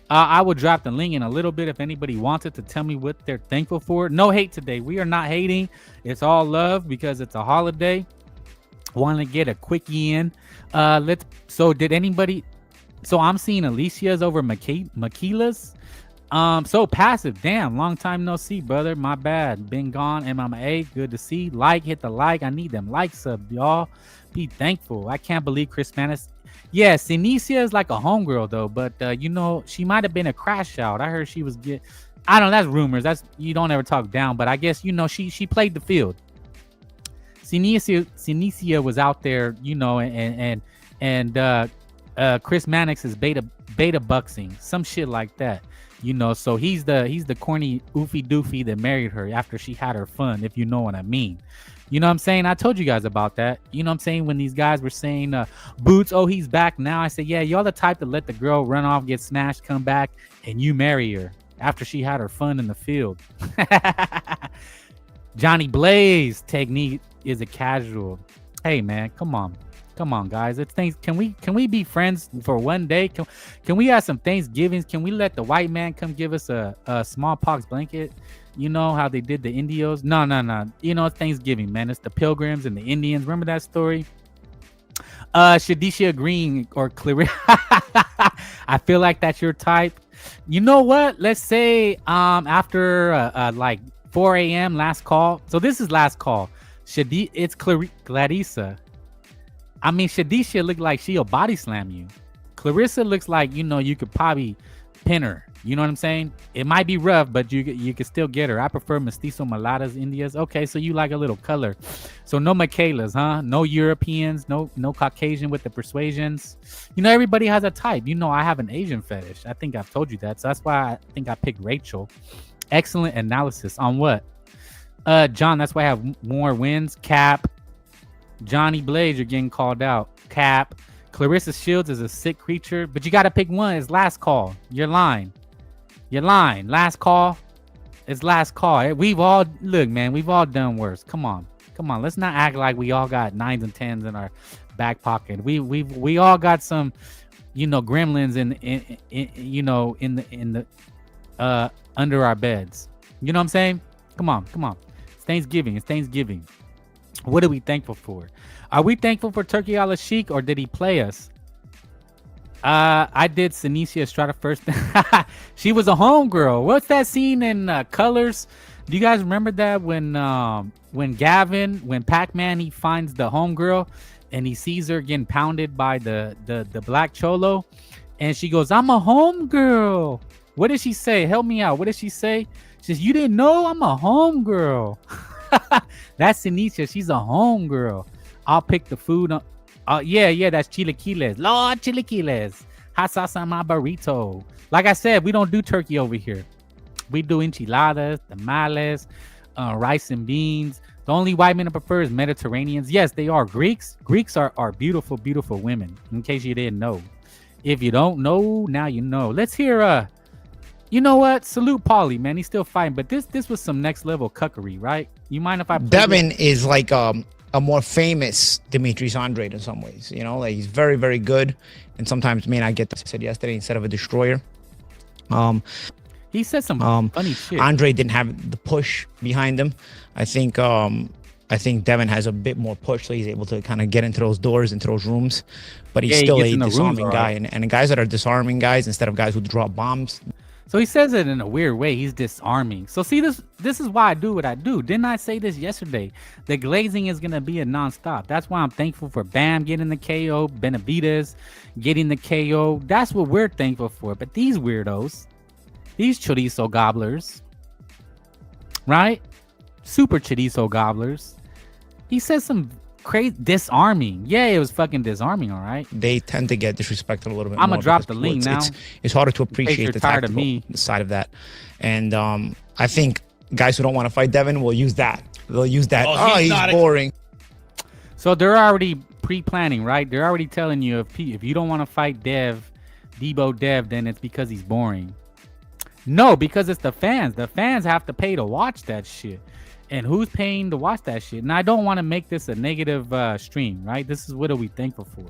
I will drop the link in a little bit if anybody wants it to tell me what they're thankful for. No hate today. We are not hating. It's all love because it's a holiday. Want to get a quickie in. So did anybody? So I'm seeing Alicia's over Maquila's. So passive. Damn, long time no see, brother. My bad. Been gone. MMA. Good to see. Hit the like. I need them like sub, y'all. Be thankful. I can't believe Chris Manis. Yeah, Sinicia is like a homegirl though, but she might have been a crash out. I heard she was I don't know, that's rumors. That's you don't ever talk down, but I guess she played the field. Sinicia was out there, and Chris Mannix is beta boxing, some shit like that. So he's the corny oofy doofy that married her after she had her fun, if you know what I mean. You know what I'm saying? I told you guys about that. You know what I'm saying? When these guys were saying, Boots, oh, he's back now. I said, yeah, y'all the type to let the girl run off, get smashed, come back, and you marry her after she had her fun in the field. Johnny Blaze technique is a casual. Hey, man, come on, guys. It's things. Can we be friends for one day? Can we have some Thanksgivings? Can we let the white man come give us a smallpox blanket? You know how they did the Indios? No. It's Thanksgiving, man. It's the Pilgrims and the Indians. Remember that story? Shadisha Green or Clarissa. I feel like that's your type. You know what? Let's say after like 4 a.m. last call. So this is last call. It's Clarissa. I mean, Shadisha looked like she'll body slam you. Clarissa looks like, you could probably pin her. You know what I'm saying? It might be rough, but you can still get her. I prefer mestizo mulattas, Indias. Okay, so you like a little color. So no Michaelas, huh? No Europeans, no Caucasian with the persuasions. Everybody has a type. I have an Asian fetish. I think I've told you that. So that's why I think I picked Rachel. Excellent analysis on what? John, that's why I have more wins. Cap. Johnny Blaze, you're getting called out. Cap. Clarissa Shields is a sick creature, but you got to pick one. It's last call. You're lying. Last call. It's last call. We've all done worse. Come on. Let's not act like we all got 9s and 10s in our back pocket. We all got some, gremlins in the under our beds. You know what I'm saying? Come on. It's Thanksgiving. What are we thankful for? Are we thankful for Turki Al-Sheikh or did he play us? I did Sinicia Estrada first. She was a homegirl. What's that scene in Colors? Do you guys remember that when Pac-Man, he finds the homegirl and he sees her getting pounded by the black cholo, and she goes, "I'm a homegirl." What did she say? Help me out. What did she say? She says, "You didn't know I'm a homegirl." That's Sinicia. She's a homegirl. I'll pick the food. Yeah, that's chilaquiles. Lord, chilaquiles. Hot sauce on my burrito. Like I said, we don't do turkey over here. We do enchiladas, tamales, rice and beans. The only white men I prefer is Mediterraneans. Yes, they are Greeks. Greeks are beautiful, beautiful women. In case you didn't know. If you don't know, now you know. Let's hear you know what? Salute Paulie, man. He's still fighting, but this was some next level cuckery, right? You mind if I play Devin is like a more famous Demetrius Andrade in some ways, like he's very, very good, and sometimes may not get the said yesterday instead of a destroyer. He said some funny shit. Andre didn't have the push behind him. I think Devin has a bit more push, so he's able to kind of get into those doors, into those rooms, but he's still a disarming guy, and guys that are disarming guys instead of guys who drop bombs. So he says it in a weird way. He's disarming. So see, this is why I do what I do. Didn't I say this yesterday? The glazing is going to be a nonstop. That's why I'm thankful for Bam getting the KO, Benevidez getting the KO. That's what we're thankful for. But these weirdos, these chorizo gobblers, right? Super chorizo gobblers. He said some crazy disarming. Yeah, it was fucking disarming. All right. They tend to get disrespected a little bit. I'm gonna more drop the link now. It's harder to appreciate the tactical side of that, and I think guys who don't want to fight Devin will use that. They'll use that. Oh, he's boring. So they're already pre-planning, right? They're already telling you if you don't want to fight Debo Dev, then it's because he's boring. No, because it's the fans. The fans have to pay to watch that shit. And who's paying to watch that shit? And I don't want to make this a negative stream, right? This is what are we thankful for?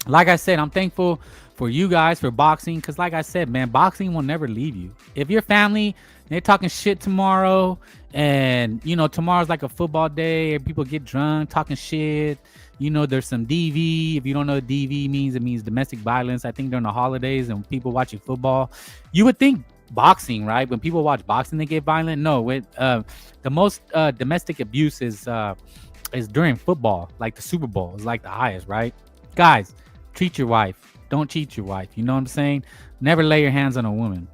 Like I said, I'm thankful for you guys for boxing. Because like I said, man, boxing will never leave you. If your family, they're talking shit tomorrow, and, you know, tomorrow's like a football day, and people get drunk, talking shit. You know, there's some DV. If you don't know what DV means, it means domestic violence. I think during the holidays and people watching football, you would think boxing, right? When people watch boxing, they get violent. No, the most domestic abuse is during football, like the Super Bowl is like the highest, right? Guys, treat your wife. Don't cheat your wife. You know what I'm saying? Never lay your hands on a woman.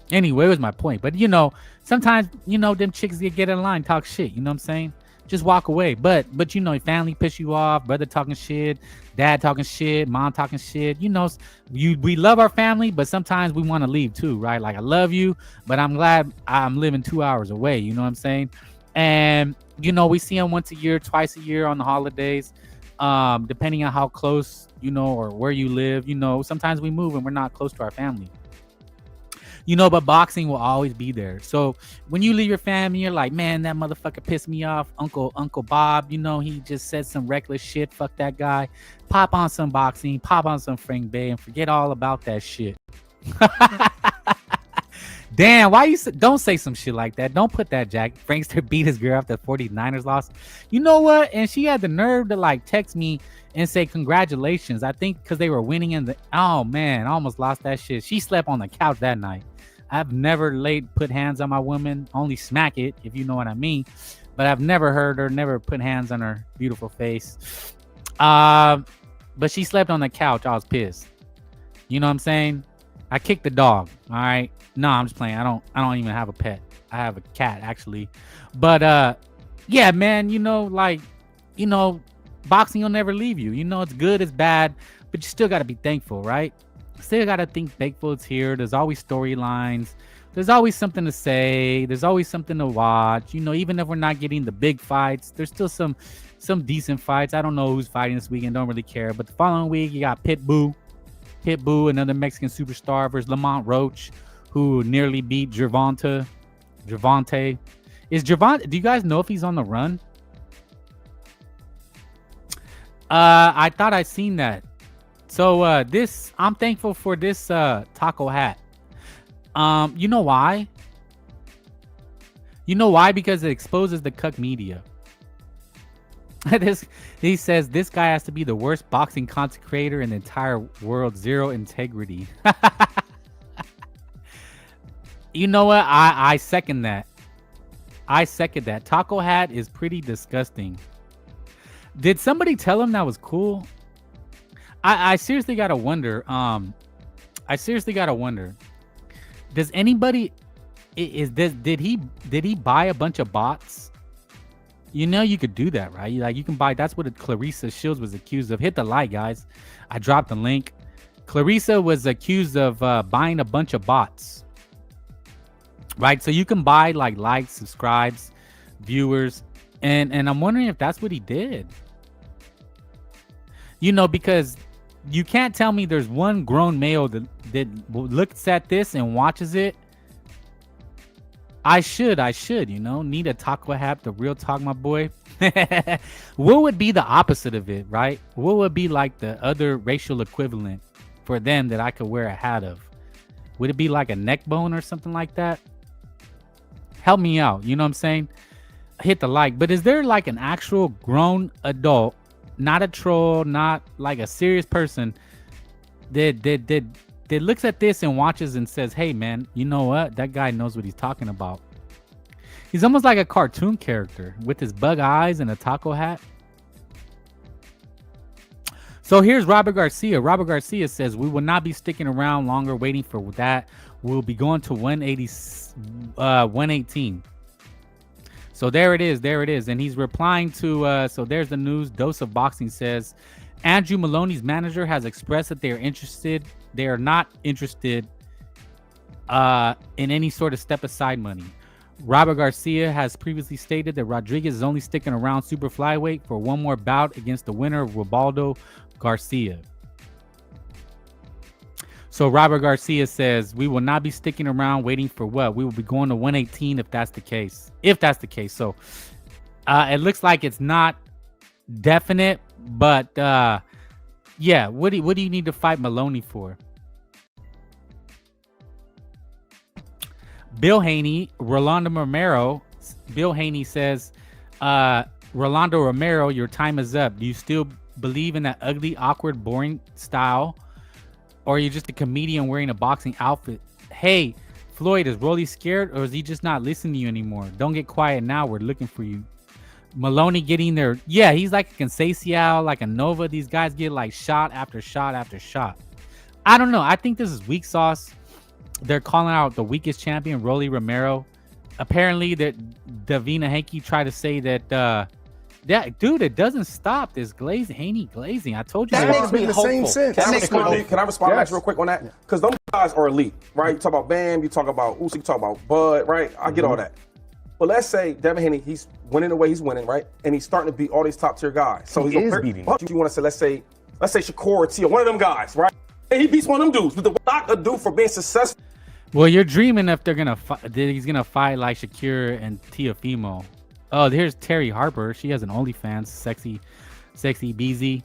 Anyway, it was my point. But, you know, sometimes, you know, them chicks get in line, talk shit. You know what I'm saying? Just walk away. But you know, your family piss you off, brother talking shit, dad talking shit, mom talking shit. You know, we love our family, but sometimes we want to leave too, right? Like, I love you, but I'm glad I'm living 2 hours away. You know what I'm saying? And, you know, we see them once a year, twice a year on the holidays, depending on how close, you know, or where you live. You know, sometimes we move and we're not close to our family. You know, but boxing will always be there. So when you leave your family, you're like, man, that motherfucker pissed me off. Uncle Bob, you know, he just said some reckless shit. Fuck that guy. Pop on some boxing, pop on some Frank Bay, and forget all about that shit. Damn, why you don't say some shit like that? Don't put that Jack. Frankster beat his girl after the 49ers loss. You know what? And she had the nerve to like text me and say congratulations. I think because they were winning in the. Oh man, I almost lost that shit. She slept on the couch that night. I've never put hands on my woman, only smack it, if you know what I mean. But I've never heard her, never put hands on her beautiful face. But she slept on the couch. I was pissed. You know what I'm saying? I kicked the dog. All right. No, I'm just playing. I don't even have a pet. I have a cat actually. But yeah, man, you know, like, you know, boxing will never leave you. You know, it's good, it's bad, but you still gotta be thankful, right? Still gotta think thankful it's here. There's always storylines. There's always something to say. There's always something to watch. You know, even if we're not getting the big fights, there's still some decent fights. I don't know who's fighting this weekend. Don't really care. But the following week, you got Pitbull, another Mexican superstar, versus Lamont Roach, who nearly beat Gervonta. Is Gervonta? Do you guys know if he's on the run? I thought I'd seen that. So I'm thankful for this taco hat. You know why? You know why? Because it exposes the cuck media. He says this guy has to be the worst boxing content creator in the entire world. Zero integrity. You know what? I second that. I second that. Taco hat is pretty disgusting. Did somebody tell him that was cool? I seriously gotta wonder. Does anybody did he buy a bunch of bots? You know, you could do that, right? Like, you can buy. That's what Clarissa Shields was accused of. Hit the like, guys. I dropped the link. Clarissa was accused of buying a bunch of bots, right? So you can buy like likes, subscribes, viewers, and I'm wondering if that's what he did. You know, because you can't tell me there's one grown male that looks at this and watches it. I should, you know, need a taco hat, the real talk, my boy. What would be the opposite of it, right? What would be like the other racial equivalent for them that I could wear a hat of? Would it be like a neck bone or something like that? Help me out, you know what I'm saying? Hit the like. But is there like an actual grown adult, not a troll, not like a serious person that looks at this and watches and says, hey man, you know what, that guy knows what he's talking about? He's almost like a cartoon character with his bug eyes and a taco hat. So here's Robert Garcia. Robert Garcia says, we will not be sticking around longer waiting for that. We'll be going to 118. So there it is. There it is. And he's replying to, so there's the news. Dose of Boxing says, Andrew Maloney's manager has expressed that they are interested. They are not interested in any sort of step aside money. Robert Garcia has previously stated that Rodriguez is only sticking around super flyweight for one more bout against the winner of Robaldo Garcia. So Robert Garcia says, we will not be sticking around waiting for what? We will be going to 118 if that's the case. If that's the case. So it looks like it's not definite, but yeah, what do you need to fight Maloney for? Bill Haney, Rolando Romero. Bill Haney says, Rolando Romero, your time is up. Do you still believe in that ugly, awkward, boring style? Or are you just a comedian wearing a boxing outfit? Hey, Floyd, is Rolly scared or is he just not listening to you anymore? Don't get quiet now. We're looking for you. Maloney getting there. Yeah, he's like a Conceição, like a Nova. These guys get like shot after shot after shot. I don't know. I think this is weak sauce. They're calling out the weakest champion, Rolly Romero. Apparently, that Davina Hanky tried to say that that dude, it doesn't stop this Haney glazing. I told you that makes me the same sense. Can I respond back real quick on that? Because those guys are elite, right? You talk about Bam, you talk about Usyk, you talk about Bud, right? I get all that. But let's say Devin Haney, he's winning the way he's winning, right? And he's starting to beat all these top tier guys. So he is beating. You want to say, let's say Shakur or Tia, one of them guys, right? And he beats one of them dudes. But the not a dude for being successful. Well, you're dreaming if they're gonna he's gonna fight like Shakira and Teofimo. Oh, here's Terry Harper. She has an OnlyFans, sexy BZ.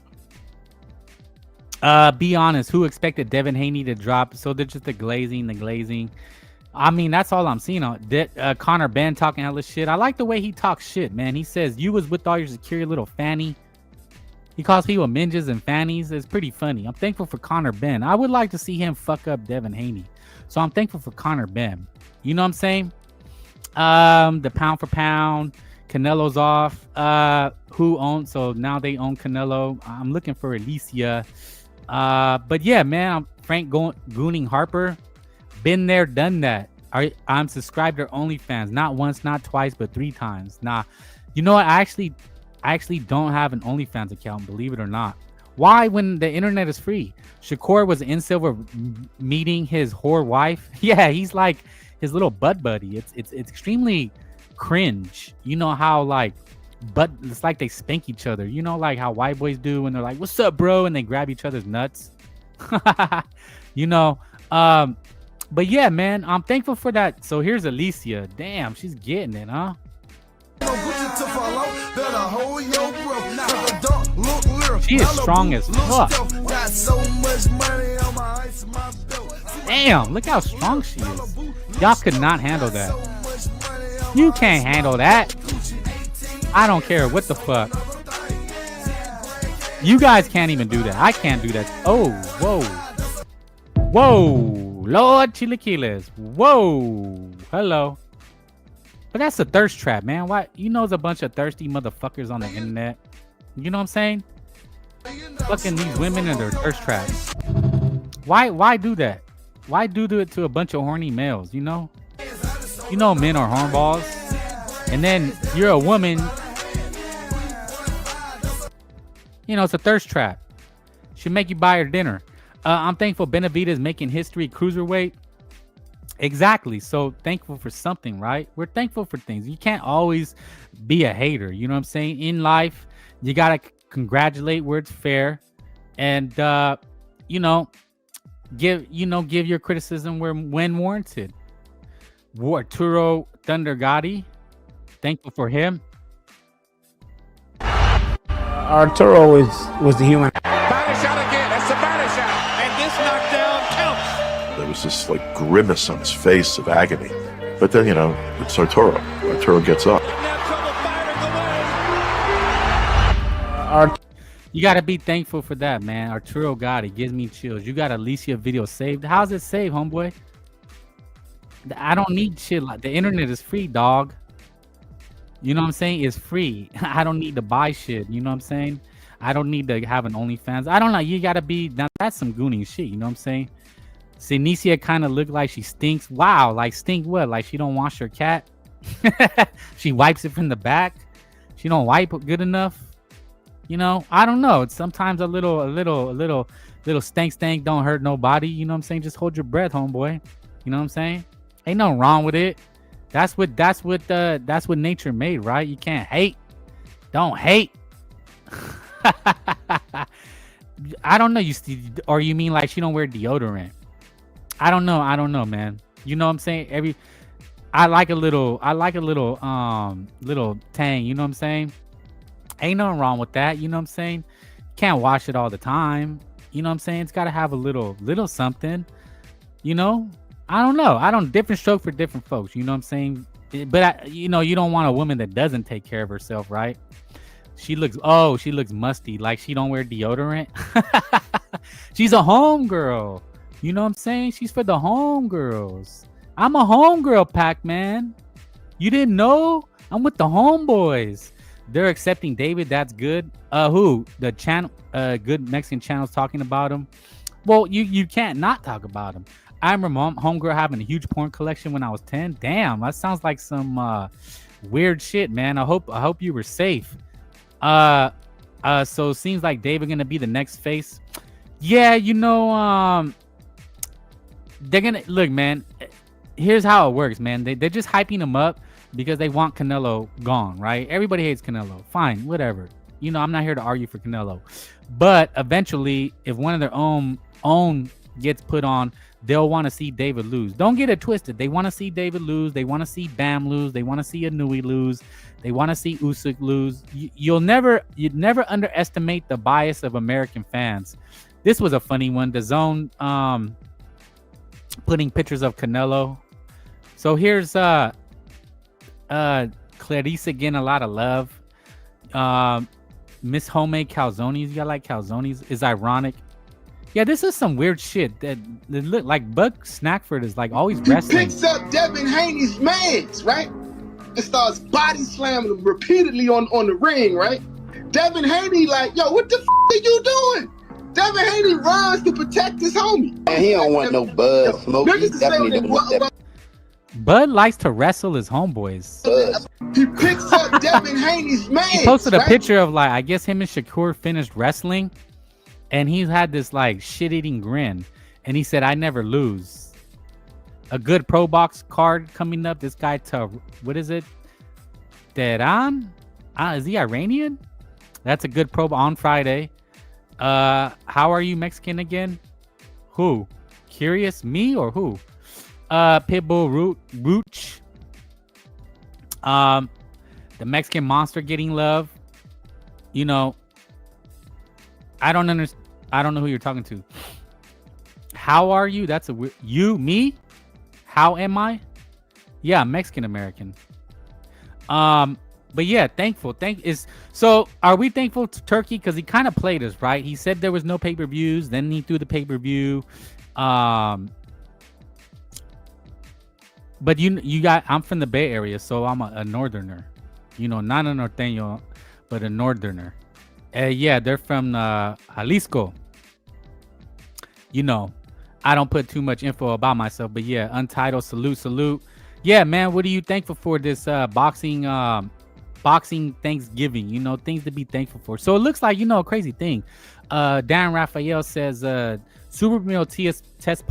Be honest. Who expected Devin Haney to drop? So they're just the glazing. I mean, that's all I'm seeing on Connor Ben talking hella shit. I like the way he talks shit, man. He says you was with all your security little fanny. He calls people minges and fannies. It's pretty funny. I'm thankful for Connor Ben. I would like to see him fuck up Devin Haney. So I'm thankful for Connor Ben. You know what I'm saying? The pound for pound. Canelo's off. Who owns? So now they own Canelo. I'm looking for Alicia. But yeah, man, I'm Frank Gooning Harper. Been there, done that. I'm subscribed to OnlyFans. Not once, not twice, but 3 times. Nah, you know what? I actually don't have an OnlyFans account, believe it or not. Why, when the internet is free? Shakur was in Silver meeting his whore wife. Yeah, he's like his little butt buddy. It's extremely cringe. You know how it's like they spank each other. You know, like how white boys do when they're like, "What's up, bro?" and they grab each other's nuts. You know. But yeah, man, I'm thankful for that. So here's Alicia. Damn, she's getting it, huh? She is strong as fuck. Damn, look how strong she is. Y'all could not handle that. You can't handle that. I don't care what the fuck. You guys can't even do that. I can't do that. Oh, whoa. Whoa. Lord Chilaquiles. Whoa. Hello. But that's a thirst trap, man. Why? You know there's a bunch of thirsty motherfuckers on the internet. You know what I'm saying? Fucking these women and their thirst traps. Why do that? Why do it to a bunch of horny males, you know? You know men are hornballs. And then you're a woman. You know, it's a thirst trap. Should make you buy her dinner. I'm thankful Benevidez making history cruiserweight. Exactly. So thankful for something, right? We're thankful for things. You can't always be a hater. You know what I'm saying? In life, you got to congratulate where it's fair. And, give your criticism when warranted. Arturo Thunder Gotti. Thankful for him. Arturo was the human. Body shot again. That's a body shot. And this knockdown counts. There was this grimace on his face of agony. But then, it's Arturo. Arturo gets up. You got to be thankful for that, man. Arturo Gotti gives me chills. You got Alicia video saved. How's it saved, homeboy? I don't need shit like the internet is free, dog. You know what I'm saying? It's free. I don't need to buy shit. You know what I'm saying? I don't need to have an OnlyFans. I don't know. You got to be... Now, that's some gooning shit. You know what I'm saying? Sinicia kind of looked like she stinks. Wow. Like, stink what? Like, she don't wash her cat? She wipes it from the back. She don't wipe good enough. You know, I don't know. It's sometimes a little stank don't hurt nobody. You know what I'm saying? Just hold your breath, homeboy. You know what I'm saying? Ain't nothing wrong with it. That's what nature made, right? You can't hate. Don't hate. I don't know. You mean like she don't wear deodorant? I don't know, man. You know what I'm saying? I like a little tang, you know what I'm saying? Ain't nothing wrong with that, you know what I'm saying? Can't wash it all the time. You know what I'm saying? It's got to have a little something. You know? I don't know. Different stroke for different folks, you know what I'm saying? But you don't want a woman that doesn't take care of herself, right? She looks musty, like she don't wear deodorant. She's a home girl. You know what I'm saying? She's for the home girls. I'm a homegirl, Pac-Man. You didn't know? I'm with the homeboys. They're accepting David. That's good. Who? The channel, good Mexican channels talking about him. Well, you can't not talk about him. I remember homegirl having a huge porn collection when I was 10. Damn, that sounds like some weird shit, man. I hope you were safe. So it seems like David gonna be the next face. Yeah, they're gonna look, man. Here's how it works, man. They're just hyping him up because they want Canelo gone, right? Everybody hates Canelo. Fine, whatever. I'm not here to argue for Canelo. But eventually, if one of their own gets put on, they'll want to see David lose. Don't get it twisted. They want to see David lose. They want to see Bam lose. They want to see Inouye lose. They want to see Usyk lose. You'd never underestimate the bias of American fans. This was a funny one. DAZN putting pictures of Canelo. So here's Clarice getting a lot of love. Miss Homemade Calzones. You like calzones? Is ironic. Yeah, this is some weird shit that look like Buck Snackford is like always wrestling. He picks up Devin Haney's mans, right? And starts body slamming him repeatedly on the ring, right? Devin Haney like, yo, what the are you doing? Devin Haney runs to protect his homie. And he don't want no Bud smoke. He definitely don't want that. Bud likes to wrestle his homeboys. He picks up Devin Haney's man. He posted a picture of like, I guess him and Shakur finished wrestling, and he had this like shit-eating grin, and he said, "I never lose." A good pro box card coming up. This guy, what is it? Tehran? Is he Iranian? That's a good pro on Friday. How are you Mexican again? Who? Curious? Me or who? Pitbull Rooch. The Mexican monster getting love. I don't understand. I don't know who you're talking to. How are you? That's a weird. You? Me? How am I? Yeah, Mexican American. But yeah, thankful. So are we thankful to Turkey? Because he kind of played us, right? He said there was no pay-per-views, then he threw the pay-per-view. But I'm from the Bay Area, so I'm a northerner. Not a norteño, but a northerner. Yeah, they're from Jalisco. I don't put too much info about myself, but yeah, Untitled, salute. Yeah, man, what are you thankful for this boxing Thanksgiving? Things to be thankful for. So it looks like, a crazy thing. Dan Raphael says Super Meal test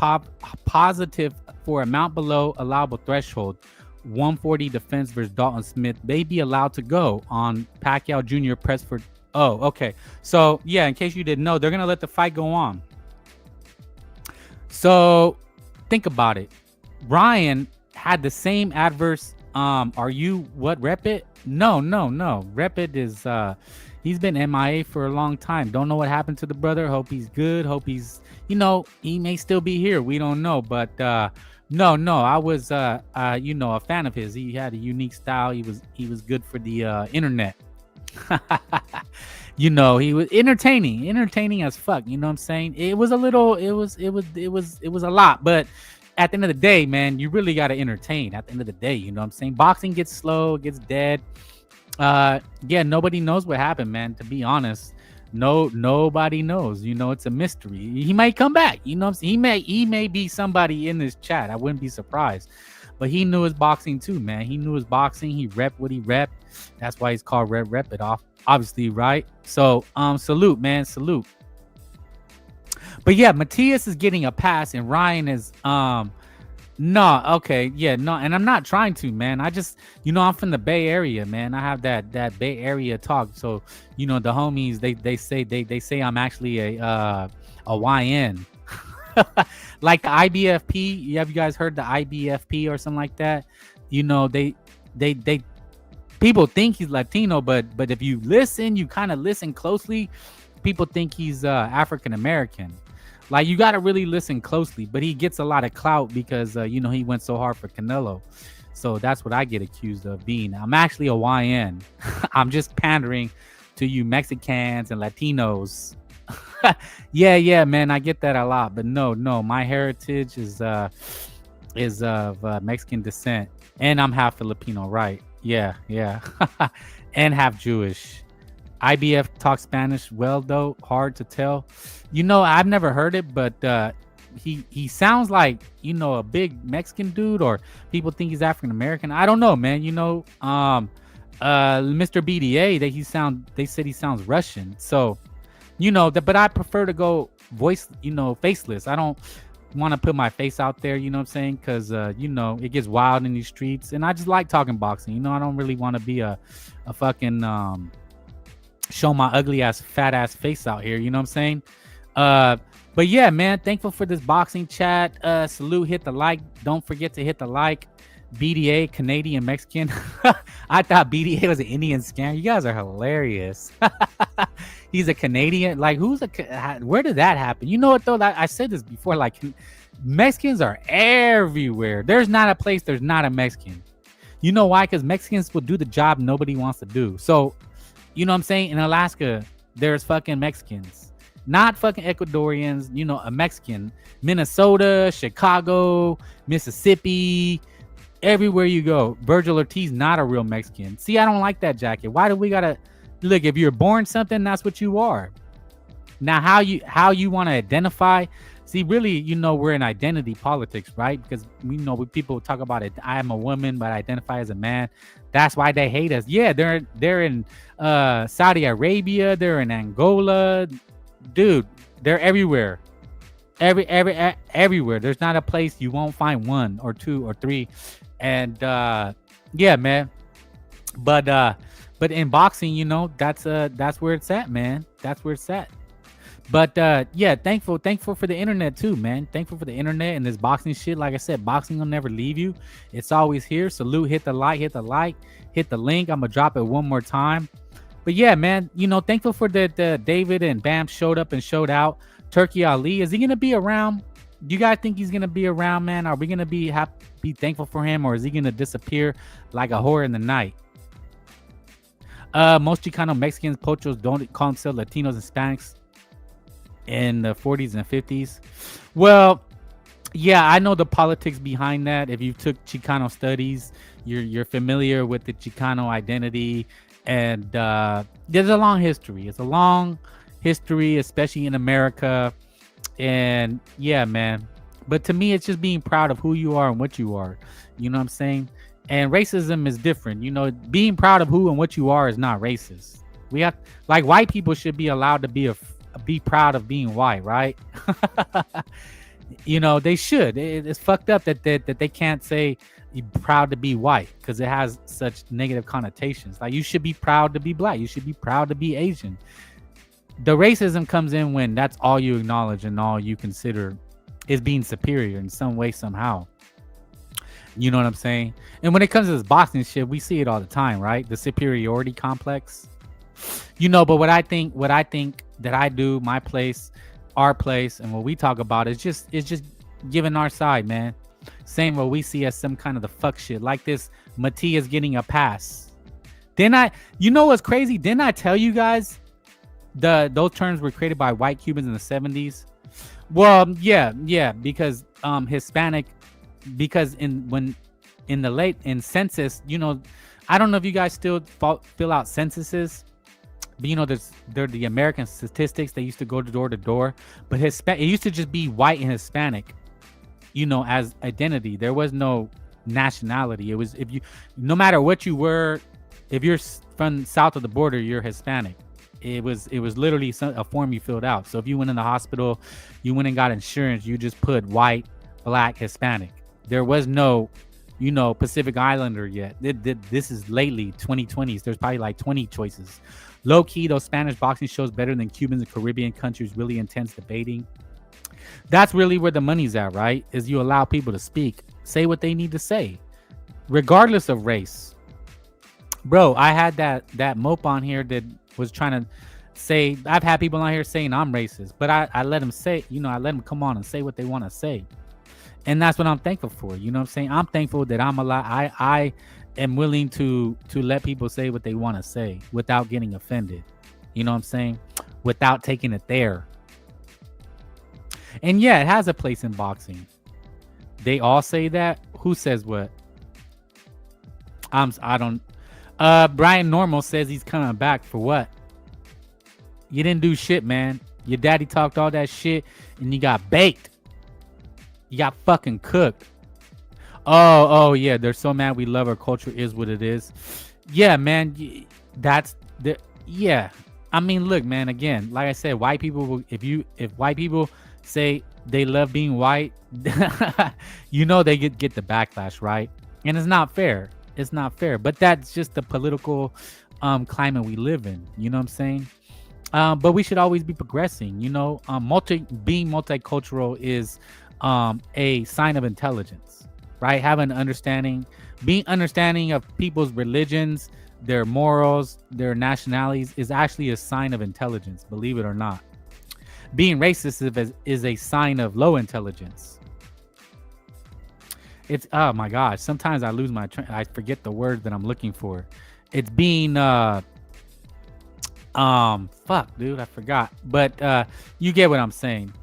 positive for amount below allowable threshold. 140 defense versus Dalton Smith may be allowed to go on Pacquiao Jr. press for. Oh, okay. So yeah, in case you didn't know, they're gonna let the fight go on. So think about it. Ryan had the same adverse. Are you what Rep It? No. Rep It is he's been MIA for a long time. Don't know what happened to the brother. Hope he's good. Hope he's he may still be here. We don't know. But no, I was a fan of his. He had a unique style. He was good for the internet. He was entertaining as fuck. You know what I'm saying? It was a lot, but at the end of the day, man, you really got to entertain at the end of the day. You know what I'm saying? Boxing gets slow, gets dead. Yeah, nobody knows what happened, man. To be honest, nobody knows. It's a mystery. He might come back. He may be somebody in this chat. I wouldn't be surprised. but he knew his boxing too, man. He knew his boxing. He repped what he repped. That's why he's called Rep It Off, obviously, right? So, salute, man, salute. But yeah, Matias is getting a pass, and Ryan is no, okay, yeah, no, and I'm not trying to, man. I just, I'm from the Bay Area, man. I have that Bay Area talk. So, the homies, they say I'm actually a YN. Like the IBFP. Have you guys heard the IBFP or something like that? They people think he's Latino, but if you listen, you kind of listen closely, people think he's African American. Like, you got to really listen closely, but he gets a lot of clout because, he went so hard for Canelo. So that's what I get accused of being. I'm actually a YN. I'm just pandering to you Mexicans and Latinos. Yeah, man, I get that a lot. But no, my heritage is of Mexican descent. And I'm half Filipino, right? Yeah. And half Jewish. IBF talks Spanish well, though. Hard to tell. I've never heard it, but he sounds like, a big Mexican dude, or people think he's African American. I don't know, man. Mr. BDA, they said he sounds Russian. So, but I prefer to go faceless. I don't want to put my face out there, you know what I'm saying? Because, it gets wild in these streets, and I just like talking boxing. I don't really want to be a fucking show my ugly ass fat ass face out here, you know what I'm saying? But yeah, man, thankful for this boxing chat. Salute, hit the like. Don't forget to hit the like. BDA, Canadian Mexican. I thought BDA was an Indian scam. You guys are hilarious. He's a Canadian. Like, where did that happen? You know what though? I said this before. Like, Mexicans are everywhere. There's not a place there's not a Mexican. You know why? Because Mexicans will do the job nobody wants to do. So, you know what I'm saying? In Alaska, there's fucking Mexicans. Not fucking Ecuadorians, a Mexican. Minnesota, Chicago, Mississippi, everywhere you go. Virgil Ortiz, not a real Mexican. See, I don't like that jacket. Why do we gotta look? If you're born something, that's what you are. Now, how you want to identify? See, really, we're in identity politics, right? Because people talk about it. I am a woman, but I identify as a man. That's why they hate us. Yeah, they're in Saudi Arabia. They're in Angola, dude. They're everywhere. Everywhere. There's not a place you won't find one or two or three. And yeah, man. But in boxing, that's where it's at, man. That's where it's at. But yeah, thankful for the internet too, man. Thankful for the internet and this boxing shit. Like I said, boxing will never leave you. It's always here. Salute, hit the like, hit the link. I'm gonna drop it one more time. But yeah, man, thankful for the David and Bam showed up and showed out. Turki Ali, is he gonna be around? Do you guys think he's gonna be around, man? Are we gonna be thankful for him, or is he gonna disappear like a whore in the night? Most Chicano Mexicans, pochos, don't call themselves Latinos and Hispanics in the 40s and 50s. Well, yeah, I know the politics behind that. If you took Chicano studies, you're familiar with the Chicano identity, and there's a long history. It's a long history, especially in America. And yeah, man. But to me, it's just being proud of who you are and what you are. You know what I'm saying? And racism is different. Being proud of who and what you are is not racist. We have, like, white people should be allowed to be proud of being white, right? They should. It's fucked up that they can't say you're proud to be white because it has such negative connotations. Like, you should be proud to be black. You should be proud to be Asian. The racism comes in when that's all you acknowledge and all you consider is being superior in some way, somehow. You know what I'm saying? And when it comes to this boxing shit, we see it all the time, right? The superiority complex. But what I think that I do, my place, our place, and what we talk about is just giving our side, man. Saying what we see as some kind of the fuck shit. Like this Matias getting a pass. What's crazy? Didn't I tell you guys those terms were created by white Cubans in the 70s? Well, yeah, because Hispanic, because in census, I don't know if you guys still fill out censuses, but they're the American statistics. They used to go door to door, but it used to just be white and Hispanic, as identity. There was no nationality. It was no matter what you were, if you're from south of the border, you're Hispanic. It was literally a form you filled out. So if you went in the hospital, you went and got insurance, you just put white, black, Hispanic. There was no, Pacific Islander yet. This is lately 2020s. There's probably like 20 choices. Low key, those Spanish boxing shows better than Cubans and Caribbean countries. Really intense debating. That's really where the money's at, right? Is you allow people to speak, say what they need to say, regardless of race. Bro, I had that mope on here that was trying to say, I've had people on here saying I'm racist, but I let them say, I let them come on and say what they want to say. And that's what I'm thankful for. You know what I'm saying? I'm thankful that I'm alive. I am willing to let people say what they want to say without getting offended. You know what I'm saying? Without taking it there. And yeah, it has a place in boxing. They all say that. Who says what? I don't. Brian Normal says he's coming back for what? You didn't do shit, man. Your daddy talked all that shit and you got baked. You got fucking cooked. Oh yeah. They're so mad. We love our culture is what it is. Yeah, man. Yeah. I mean, look, man, again, like I said, white people will, if white people say they love being white, they get the backlash, right? And it's not fair. It's not fair. But that's just the political climate we live in. You know what I'm saying? But we should always be progressing. Being multicultural is a sign of intelligence, right? Having being understanding of people's religions, their morals, their nationalities is actually a sign of intelligence, believe it or not. Being racist is a sign of low intelligence. It's, oh my gosh, sometimes I lose I forget the word that I'm looking for. It's being fuck, dude, I forgot. But you get what I'm saying.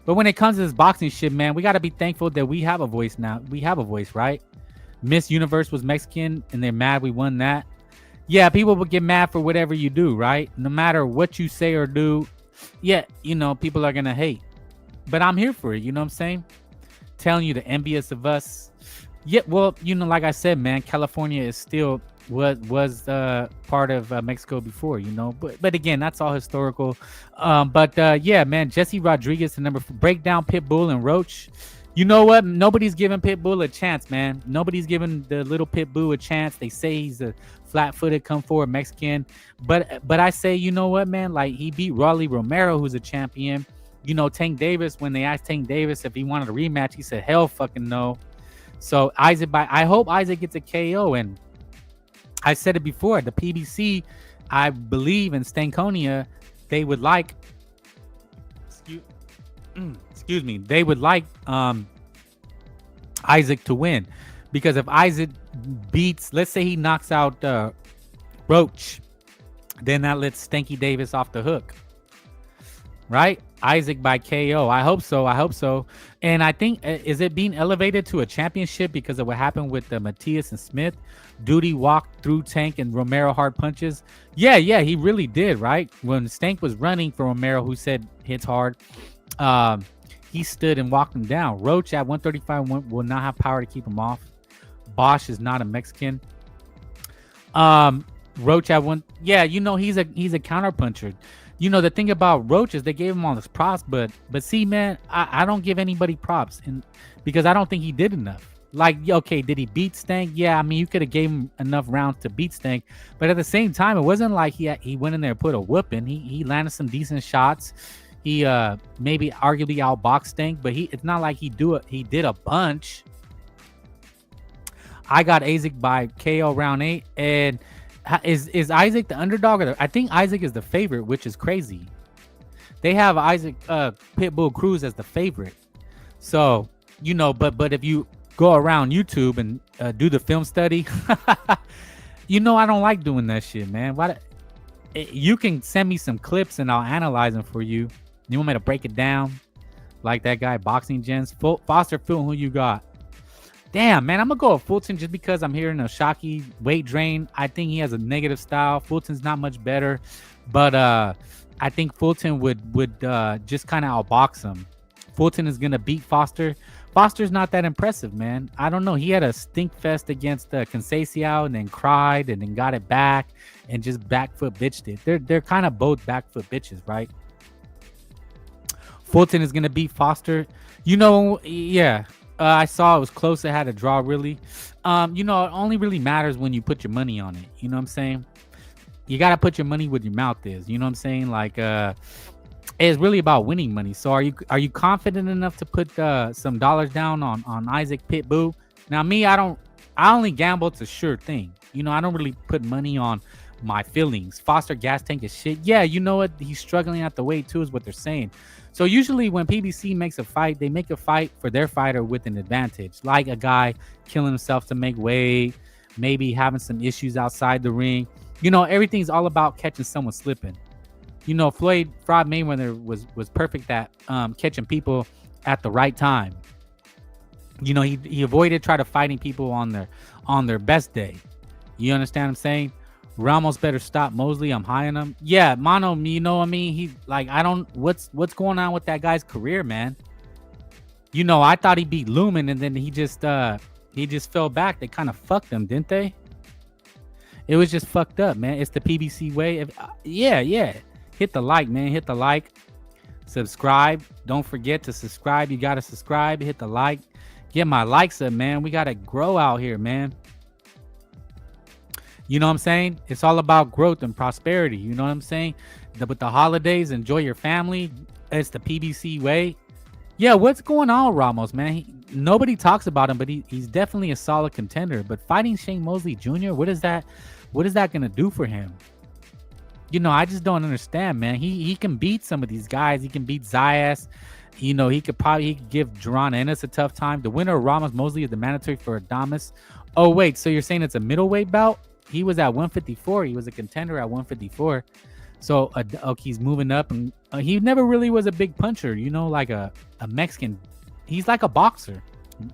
But when it comes to this boxing shit, man, we got to be thankful that we have a voice now. We have a voice, right? Miss Universe was Mexican and they're mad we won that. Yeah, people will get mad for whatever you do, right? No matter what you say or do. Yeah, people are going to hate. But I'm here for it, you know what I'm saying? Telling you the envious of us. Yeah, well, like I said, man, California is still was part of Mexico before, but again, that's all historical. Yeah, man, Jesse Rodriguez, the number 4, breakdown Pitbull and Roach. You know what? Nobody's giving Pitbull a chance, man. Nobody's giving the little Pitbull a chance. They say he's a flat-footed, come forward Mexican, but I say, you know what, man? Like, he beat Rolly Romero, who's a champion. Tank Davis, when they asked Tank Davis if he wanted a rematch, he said, hell fucking no. So I hope Isaac gets a KO. And I said it before, the PBC, I believe in Stankonia, they would like, excuse me, they would like Isaac to win. Because if Isaac beats, let's say he knocks out Roach, then that lets Stanky Davis off the hook. Right? Isaac by KO. I hope so. And I think, is it being elevated to a championship because of what happened with Matias and Smith? Duty walked through Tank and Romero hard punches. Yeah, he really did, right? When Stank was running for Romero, who said hits hard, he stood and walked him down. Roach at 135 will not have power to keep him off. Bosch is not a Mexican. Roach at one, yeah, he's a counter puncher. The thing about Roach is they gave him all this props, but see, man, I don't give anybody props, and because I don't think he did enough. Like, okay, did he beat Stank? Yeah, I mean, you could have gave him enough rounds to beat Stank, but at the same time, it wasn't like he went in there and put a whooping. He landed some decent shots. He maybe arguably outboxed Stank, but it's not like he did a bunch. I got Isaac by KO round 8, and is Isaac the underdog? I think Isaac is the favorite, which is crazy. They have Isaac Pitbull Cruz as the favorite. So, but if you go around YouTube and do the film study, I don't like doing that shit, man. You can send me some clips and I'll analyze them for you. You want me to break it down like that guy, Boxing Gens? Foster Fulton, who you got? Damn, man, I'm going to go with Fulton just because I'm hearing a Shockey weight drain. I think he has a negative style. Fulton's not much better, but I think Fulton would just kind of outbox him. Fulton is gonna beat Foster. Foster's not that impressive, man. I don't know. He had a stink fest against Conceição and then cried and then got it back and just back foot bitched it. They're kind of both back foot bitches, right? Fulton is gonna beat Foster. Yeah. I saw it was close. It had a draw, really. It only really matters when you put your money on it. You know what I'm saying? You got to put your money where your mouth is. You know what I'm saying? Like, it's really about winning money. So are you confident enough to put some dollars down on Isaac Pitbull? Now, me, I only gamble. It's a sure thing. I don't really put money on my feelings. Foster gas tank is shit. Yeah, you know what? He's struggling at the weight too, is what they're saying. So usually when PBC makes a fight, they make a fight for their fighter with an advantage, like a guy killing himself to make weight, maybe having some issues outside the ring. Everything's all about catching someone slipping. Floyd Mayweather was perfect at catching people at the right time. He avoided trying to fighting people on their best day. You understand what I'm saying? Ramos better stop Mosley. I'm high on him. Yeah, Mono, you know what I mean? He what's going on with that guy's career, man? I thought he beat Lumen and then he just fell back. They kind of fucked him, didn't they? It was just fucked up, man. It's the PBC way. Yeah. Hit the like, man. Hit the like. Subscribe. Don't forget to subscribe. You got to subscribe. Hit the like. Get my likes up, man. We got to grow out here, man. You know what I'm saying? It's all about growth and prosperity. You know what I'm saying? With the holidays, enjoy your family. It's the PBC way. Yeah, what's going on, Ramos, man? Nobody talks about him, but he's definitely a solid contender. But fighting Shane Mosley Jr., what is that going to do for him? I just don't understand, man. He can beat some of these guys. He can beat Zayas. He could give Duran Ennis a tough time. The winner of Ramos Mosley is the mandatory for Adames. Oh, wait, so you're saying it's a middleweight bout? He was at 154. He was a contender at 154. So he's moving up, and he never really was a big puncher, like a Mexican. He's like a boxer.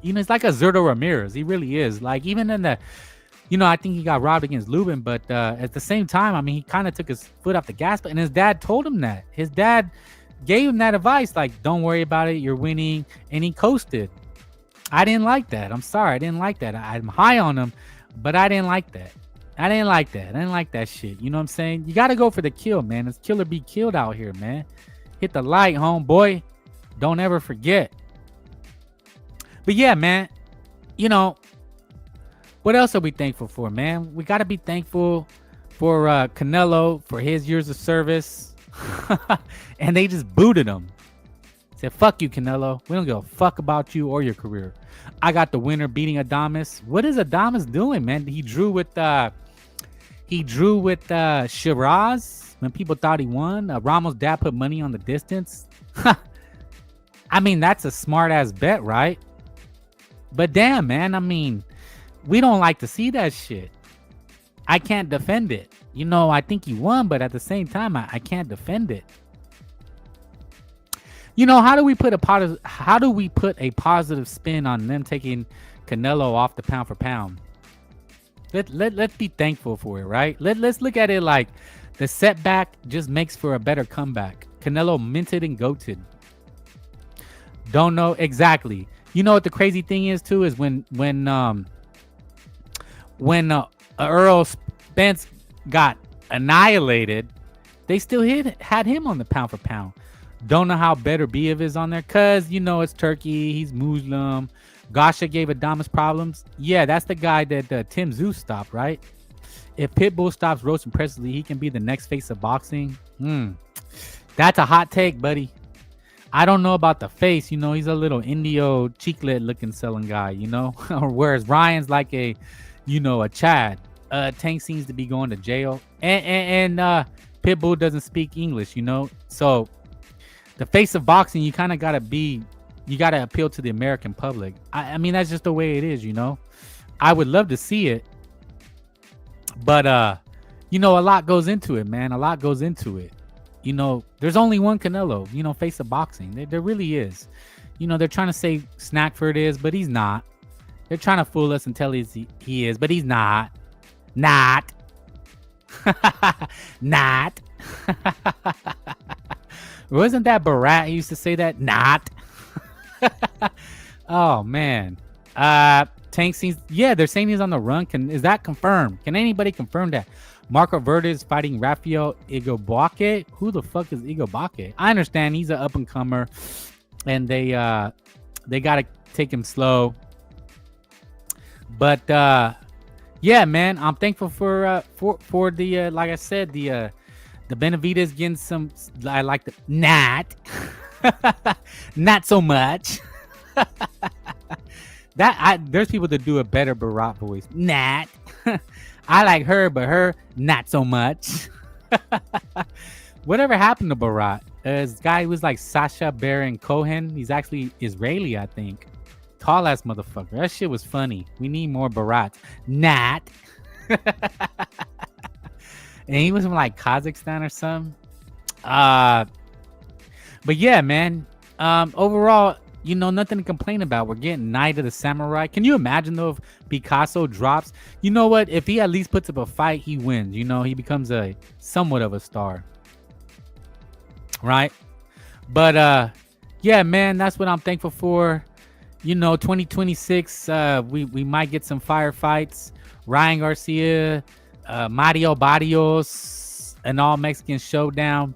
He's like a Zurdo Ramirez. He really is. Like, even in the, I think he got robbed against Lubin, but at the same time, I mean, he kind of took his foot off the gas, and his dad told him that. His dad gave him that advice, like, don't worry about it, you're winning, and he coasted. I didn't like that. I'm sorry, I didn't like that. I'm high on him, but I didn't like that. I didn't like that shit. You know what I'm saying? You got to go for the kill, man. It's kill or be killed out here, man. Hit the like, homeboy. Don't ever forget. But yeah, man, what else are we thankful for, man? We got to be thankful for Canelo for his years of service. And they just booted him. Said, fuck you, Canelo. We don't give a fuck about you or your career. I got the winner beating Adames. What is Adames doing, man? He drew with Shiraz when people thought he won. Ramos' dad put money on the distance. I mean, that's a smart ass bet, right? But damn, man, I mean, we don't like to see that shit. I can't defend it. I think he won, but at the same time, I can't defend it. How do we put a positive spin on them taking Canelo off the pound for pound? Let's be thankful for it, right? Let's look at it like the setback just makes for a better comeback. Canelo minted and goated. Don't know exactly. You know what the crazy thing is too is when Earl Spence got annihilated, they still had him on the pound for pound. Don't know how better Benevidez is on there because it's Turkey. He's Muslim. Gasha gave Adames problems. Yeah, that's the guy that Tim Zeus stopped, right? If Pitbull stops Roasting Presley, he can be the next face of boxing. That's a hot take, buddy. I don't know about the face. He's a little Indio cheeklet looking selling guy, or whereas Ryan's like a Chad. Tank seems to be going to jail. And Pitbull doesn't speak English, So the face of boxing, you kind of got to appeal to the American public. I mean, that's just the way it is, I would love to see it. But, a lot goes into it, man. A lot goes into it. There's only one Canelo, face of boxing. There really is. They're trying to say Snackford is, but he's not. They're trying to fool us and tell us he is, but he's not. Not. Not. Wasn't that Barat who used to say that? Not. Oh man. Tank seems, yeah, they're saying he's on the run. Is that confirmed? Can anybody confirm that? Marco Verde is fighting Rafael Igobake. Who the fuck is Igobake? I understand he's an up and comer, and they gotta take him slow. But yeah, man, I'm thankful for the like I said, the Benevidez getting some. I like the not so much. There's people that do a better Barat voice. Not. I like her, but her not so much. Whatever happened to Barat? This guy was like Sacha Baron Cohen. He's actually Israeli, I think. Tall ass motherfucker. That shit was funny. We need more Barat. Not. And he was from like Kazakhstan or something. But yeah, man. Overall, you know, nothing to complain about. We're getting Night of the Samurai. Can you imagine though if Picasso drops? You know what? If he at least puts up a fight, he wins. You know, he becomes a somewhat of a star. Right? But yeah, man, that's what I'm thankful for. You know, 2026, we might get some firefights. Ryan Garcia, Mario Barrios, an all Mexican showdown.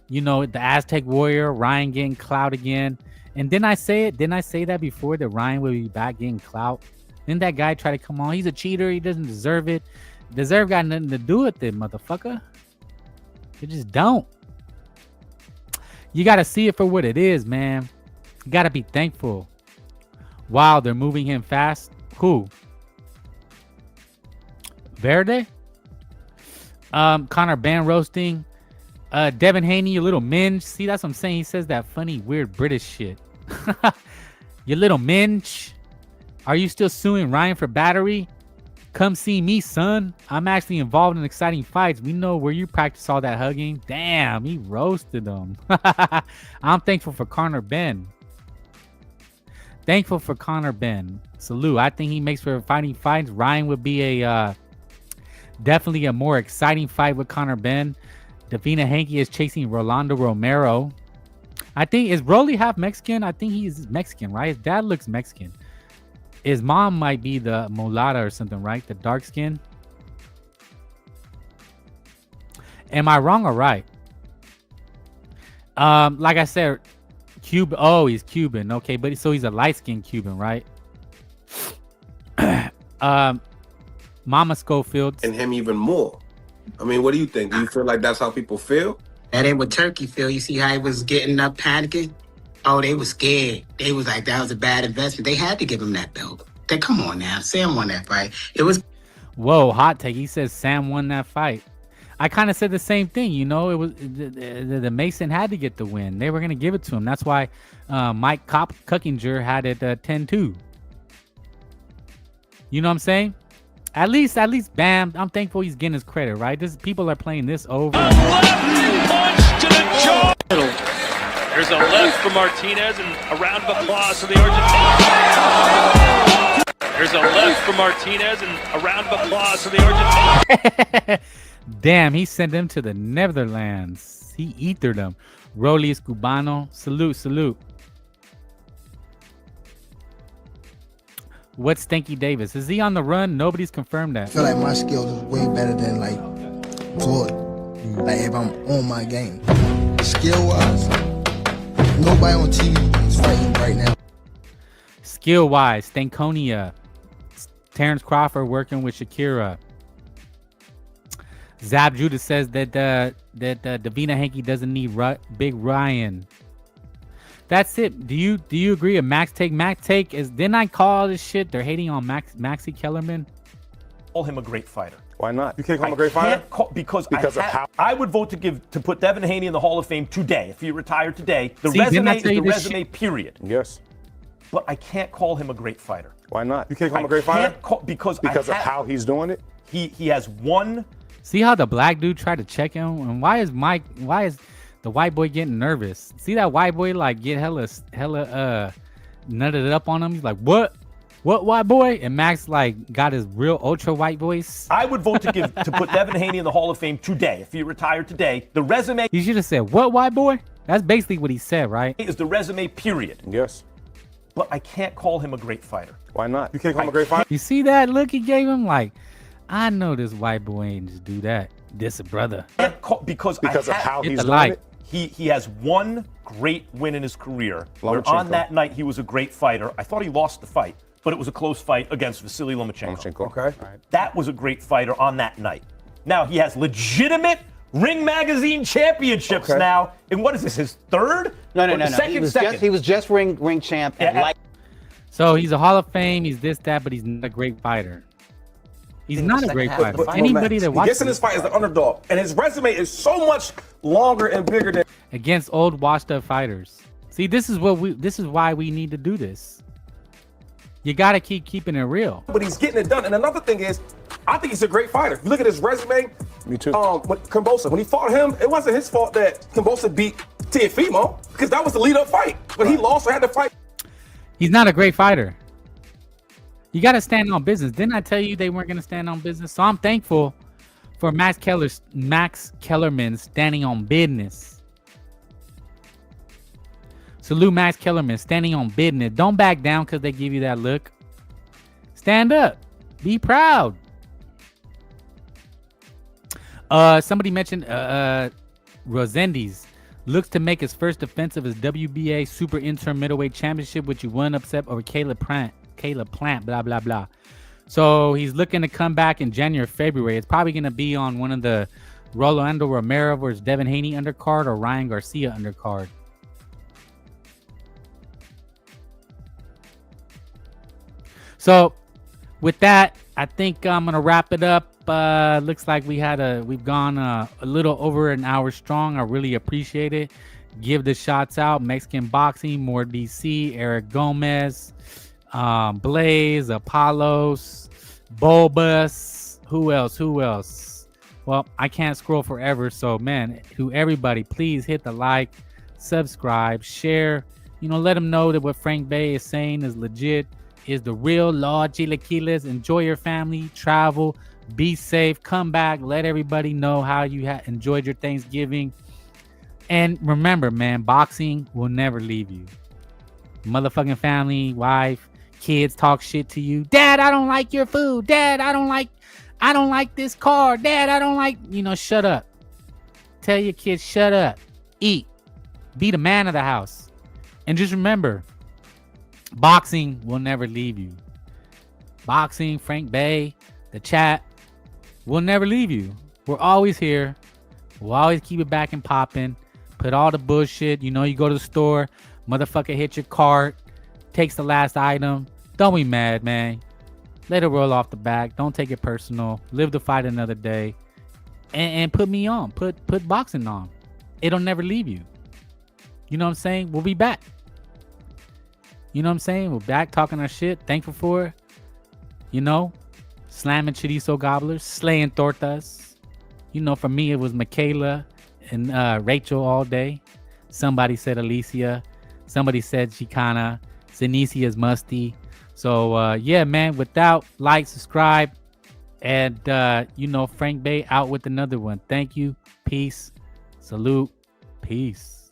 You know, the Aztec Warrior, Ryan getting clout again. And didn't I say it? Didn't I say that before, that Ryan would be back getting clout? Didn't that guy try to come on? He's a cheater. He doesn't deserve it. Deserve got nothing to do with it, motherfucker. You just don't. You got to see it for what it is, man. You got to be thankful. Wow, they're moving him fast. Who? Verde? Conor Benn roasting. Devin Haney, you little minge. See, that's what I'm saying. He says that funny, weird British shit. You little minge. Are you still suing Ryan for battery? Come see me, son. I'm actually involved in exciting fights. We know where you practice all that hugging. Damn, he roasted them. I'm thankful for Conor Benn. Thankful for Conor Benn. Salute. I think he makes for fighting fights. Ryan would be a definitely a more exciting fight with Conor Benn. Davina Hanke is chasing Rolando Romero. I think, is Rolly half Mexican? I think he's Mexican, right? His dad looks Mexican. His mom might be the mulata or something, right? The dark skin. Am I wrong or right? Like I said, Cuban. Oh, he's Cuban. Okay, but so he's a light-skinned Cuban, right? Mama Schofield. And him even more. I mean, what do you think? Do you feel like that's how people feel? That ain't what Turkey feel. You see how he was getting up panicking? Oh, they was scared. They was like, that was a bad investment. They had to give him that belt. Come on now. Sam won that fight. It was... Whoa, hot take. He says Sam won that fight. I kind of said the same thing. You know, it was the Mason had to get the win. They were going to give it to him. That's why Mike Kuckinger had it 10-2. You know what I'm saying? At least, Bam, I'm thankful he's getting his credit, right? People are playing this over. A left punch to the jaw. There's a left for Martinez and a round of applause for the Argentine. There's a left for Martinez and a round of applause for the Argentine. Damn, he sent them to the Netherlands. He ethered them. Rolly is Cubano. Salute. What's Stanky Davis? Is he on the run? Nobody's confirmed that. I feel like my skills is way better than like Floyd. Like if I'm on my game. Skill-wise, nobody on TV is fighting right now. Skill-wise, Stankonia. Terrence Crawford working with Shakira. Zab Judah says that Davina Hanke doesn't need Big Ryan. That's it. Do you agree? A Max take is. Didn't I call this shit? They're hating on Maxie Kellerman. Call him a great fitter. Why not? You can't call him a great fighter? Because of how I would vote to put Devin Haney in the Hall of Fame today. If he retired today, the resume is the resume. Period. Yes. But I can't call him a great fighter. Why not? You can't call him a great fighter? Because of how he's doing it? He has one. See how the black dude tried to check him? And why is the white boy getting nervous? See that white boy like get hella nutted up on him? He's like, what white boy? And Max like got his real ultra white voice. I would vote to put Devin Haney in the Hall of Fame today. If he retired today, the resume. He should have said, what white boy? That's basically what he said, right? Is the resume, period. Yes. but I can't call him a great fighter. Why not? You can't call him a great fighter? You see that look he gave him? Like, I know this white boy ain't just do that. This a brother. Because of how he's doing it? He has one great win in his career. Where on that night, he was a great fighter. I thought he lost the fight, but it was a close fight against Vasily Lomachenko. Okay. That was a great fighter on that night. Now, he has legitimate Ring Magazine championships now. And what is this, his third? No. Second. He was just ring champ. And So he's a Hall of Fame. He's this, that, but he's not a great fighter. He's not a great fighter. Anybody that watches he gets in this fight as the underdog, and his resume is so much longer and bigger than against old washed-up fighters. See, this is why we need to do this. You got to keeping it real. But he's getting it done. And another thing is, I think he's a great fighter. If you look at his resume, me too. With Kambosa, when he fought him, it wasn't his fault that Kambosa beat Teofimo because that was the lead-up fight. But he lost or had to fight. He's not a great fighter. You got to stand on business. Didn't I tell you they weren't going to stand on business? So I'm thankful for Max Kellerman standing on business. Salute Max Kellerman standing on business. Don't back down because they give you that look. Stand up. Be proud. Somebody mentioned Rosendiz looks to make his first defense of his WBA Super Interim Middleweight Championship, which he won upset over Caleb Plant, blah, blah, blah. So he's looking to come back in January, February. It's probably going to be on one of the Rolando Romero versus Devin Haney undercard or Ryan Garcia undercard. So with that, I think I'm going to wrap it up. Looks like we've gone a little over an hour strong. I really appreciate it. Give the shots out. Mexican Boxing, More DC, Eric Gomez, Blaze, Apollos, Bulbus. Who else? Well, I can't scroll forever. So, man, to everybody, please hit the like, subscribe, share. Let them know that what Frank Bay is saying is legit, is the real law. Chilaquiles. Enjoy your family, travel, be safe, come back, let everybody know how you enjoyed your Thanksgiving. And remember, man, boxing will never leave you. Motherfucking family, wife, kids talk shit to you. Dad, I don't like your food. Dad, I don't like this car. Dad, I don't like, shut up. Tell your kids, shut up. Eat. Be the man of the house. And just remember, boxing will never leave you. Boxing, Frank Bay, the chat will never leave you. We're always here. We'll always keep it back and popping. Put all the bullshit. You go to the store, motherfucker hit your cart, takes the last item. Don't be mad, man. Let it roll off the back. Don't take it personal. Live the fight another day. And put me on. Put boxing on. It'll never leave you. You know what I'm saying? We'll be back. You know what I'm saying? We're back talking our shit. Thankful for it. Slamming chorizo gobblers, slaying tortas. For me, it was Michaela and Rachel all day. Somebody said Alicia. Somebody said Chicana. Zenicia's musty. So, yeah, man, without like, subscribe. And, Frank Bay out with another one. Thank you. Peace. Salute. Peace.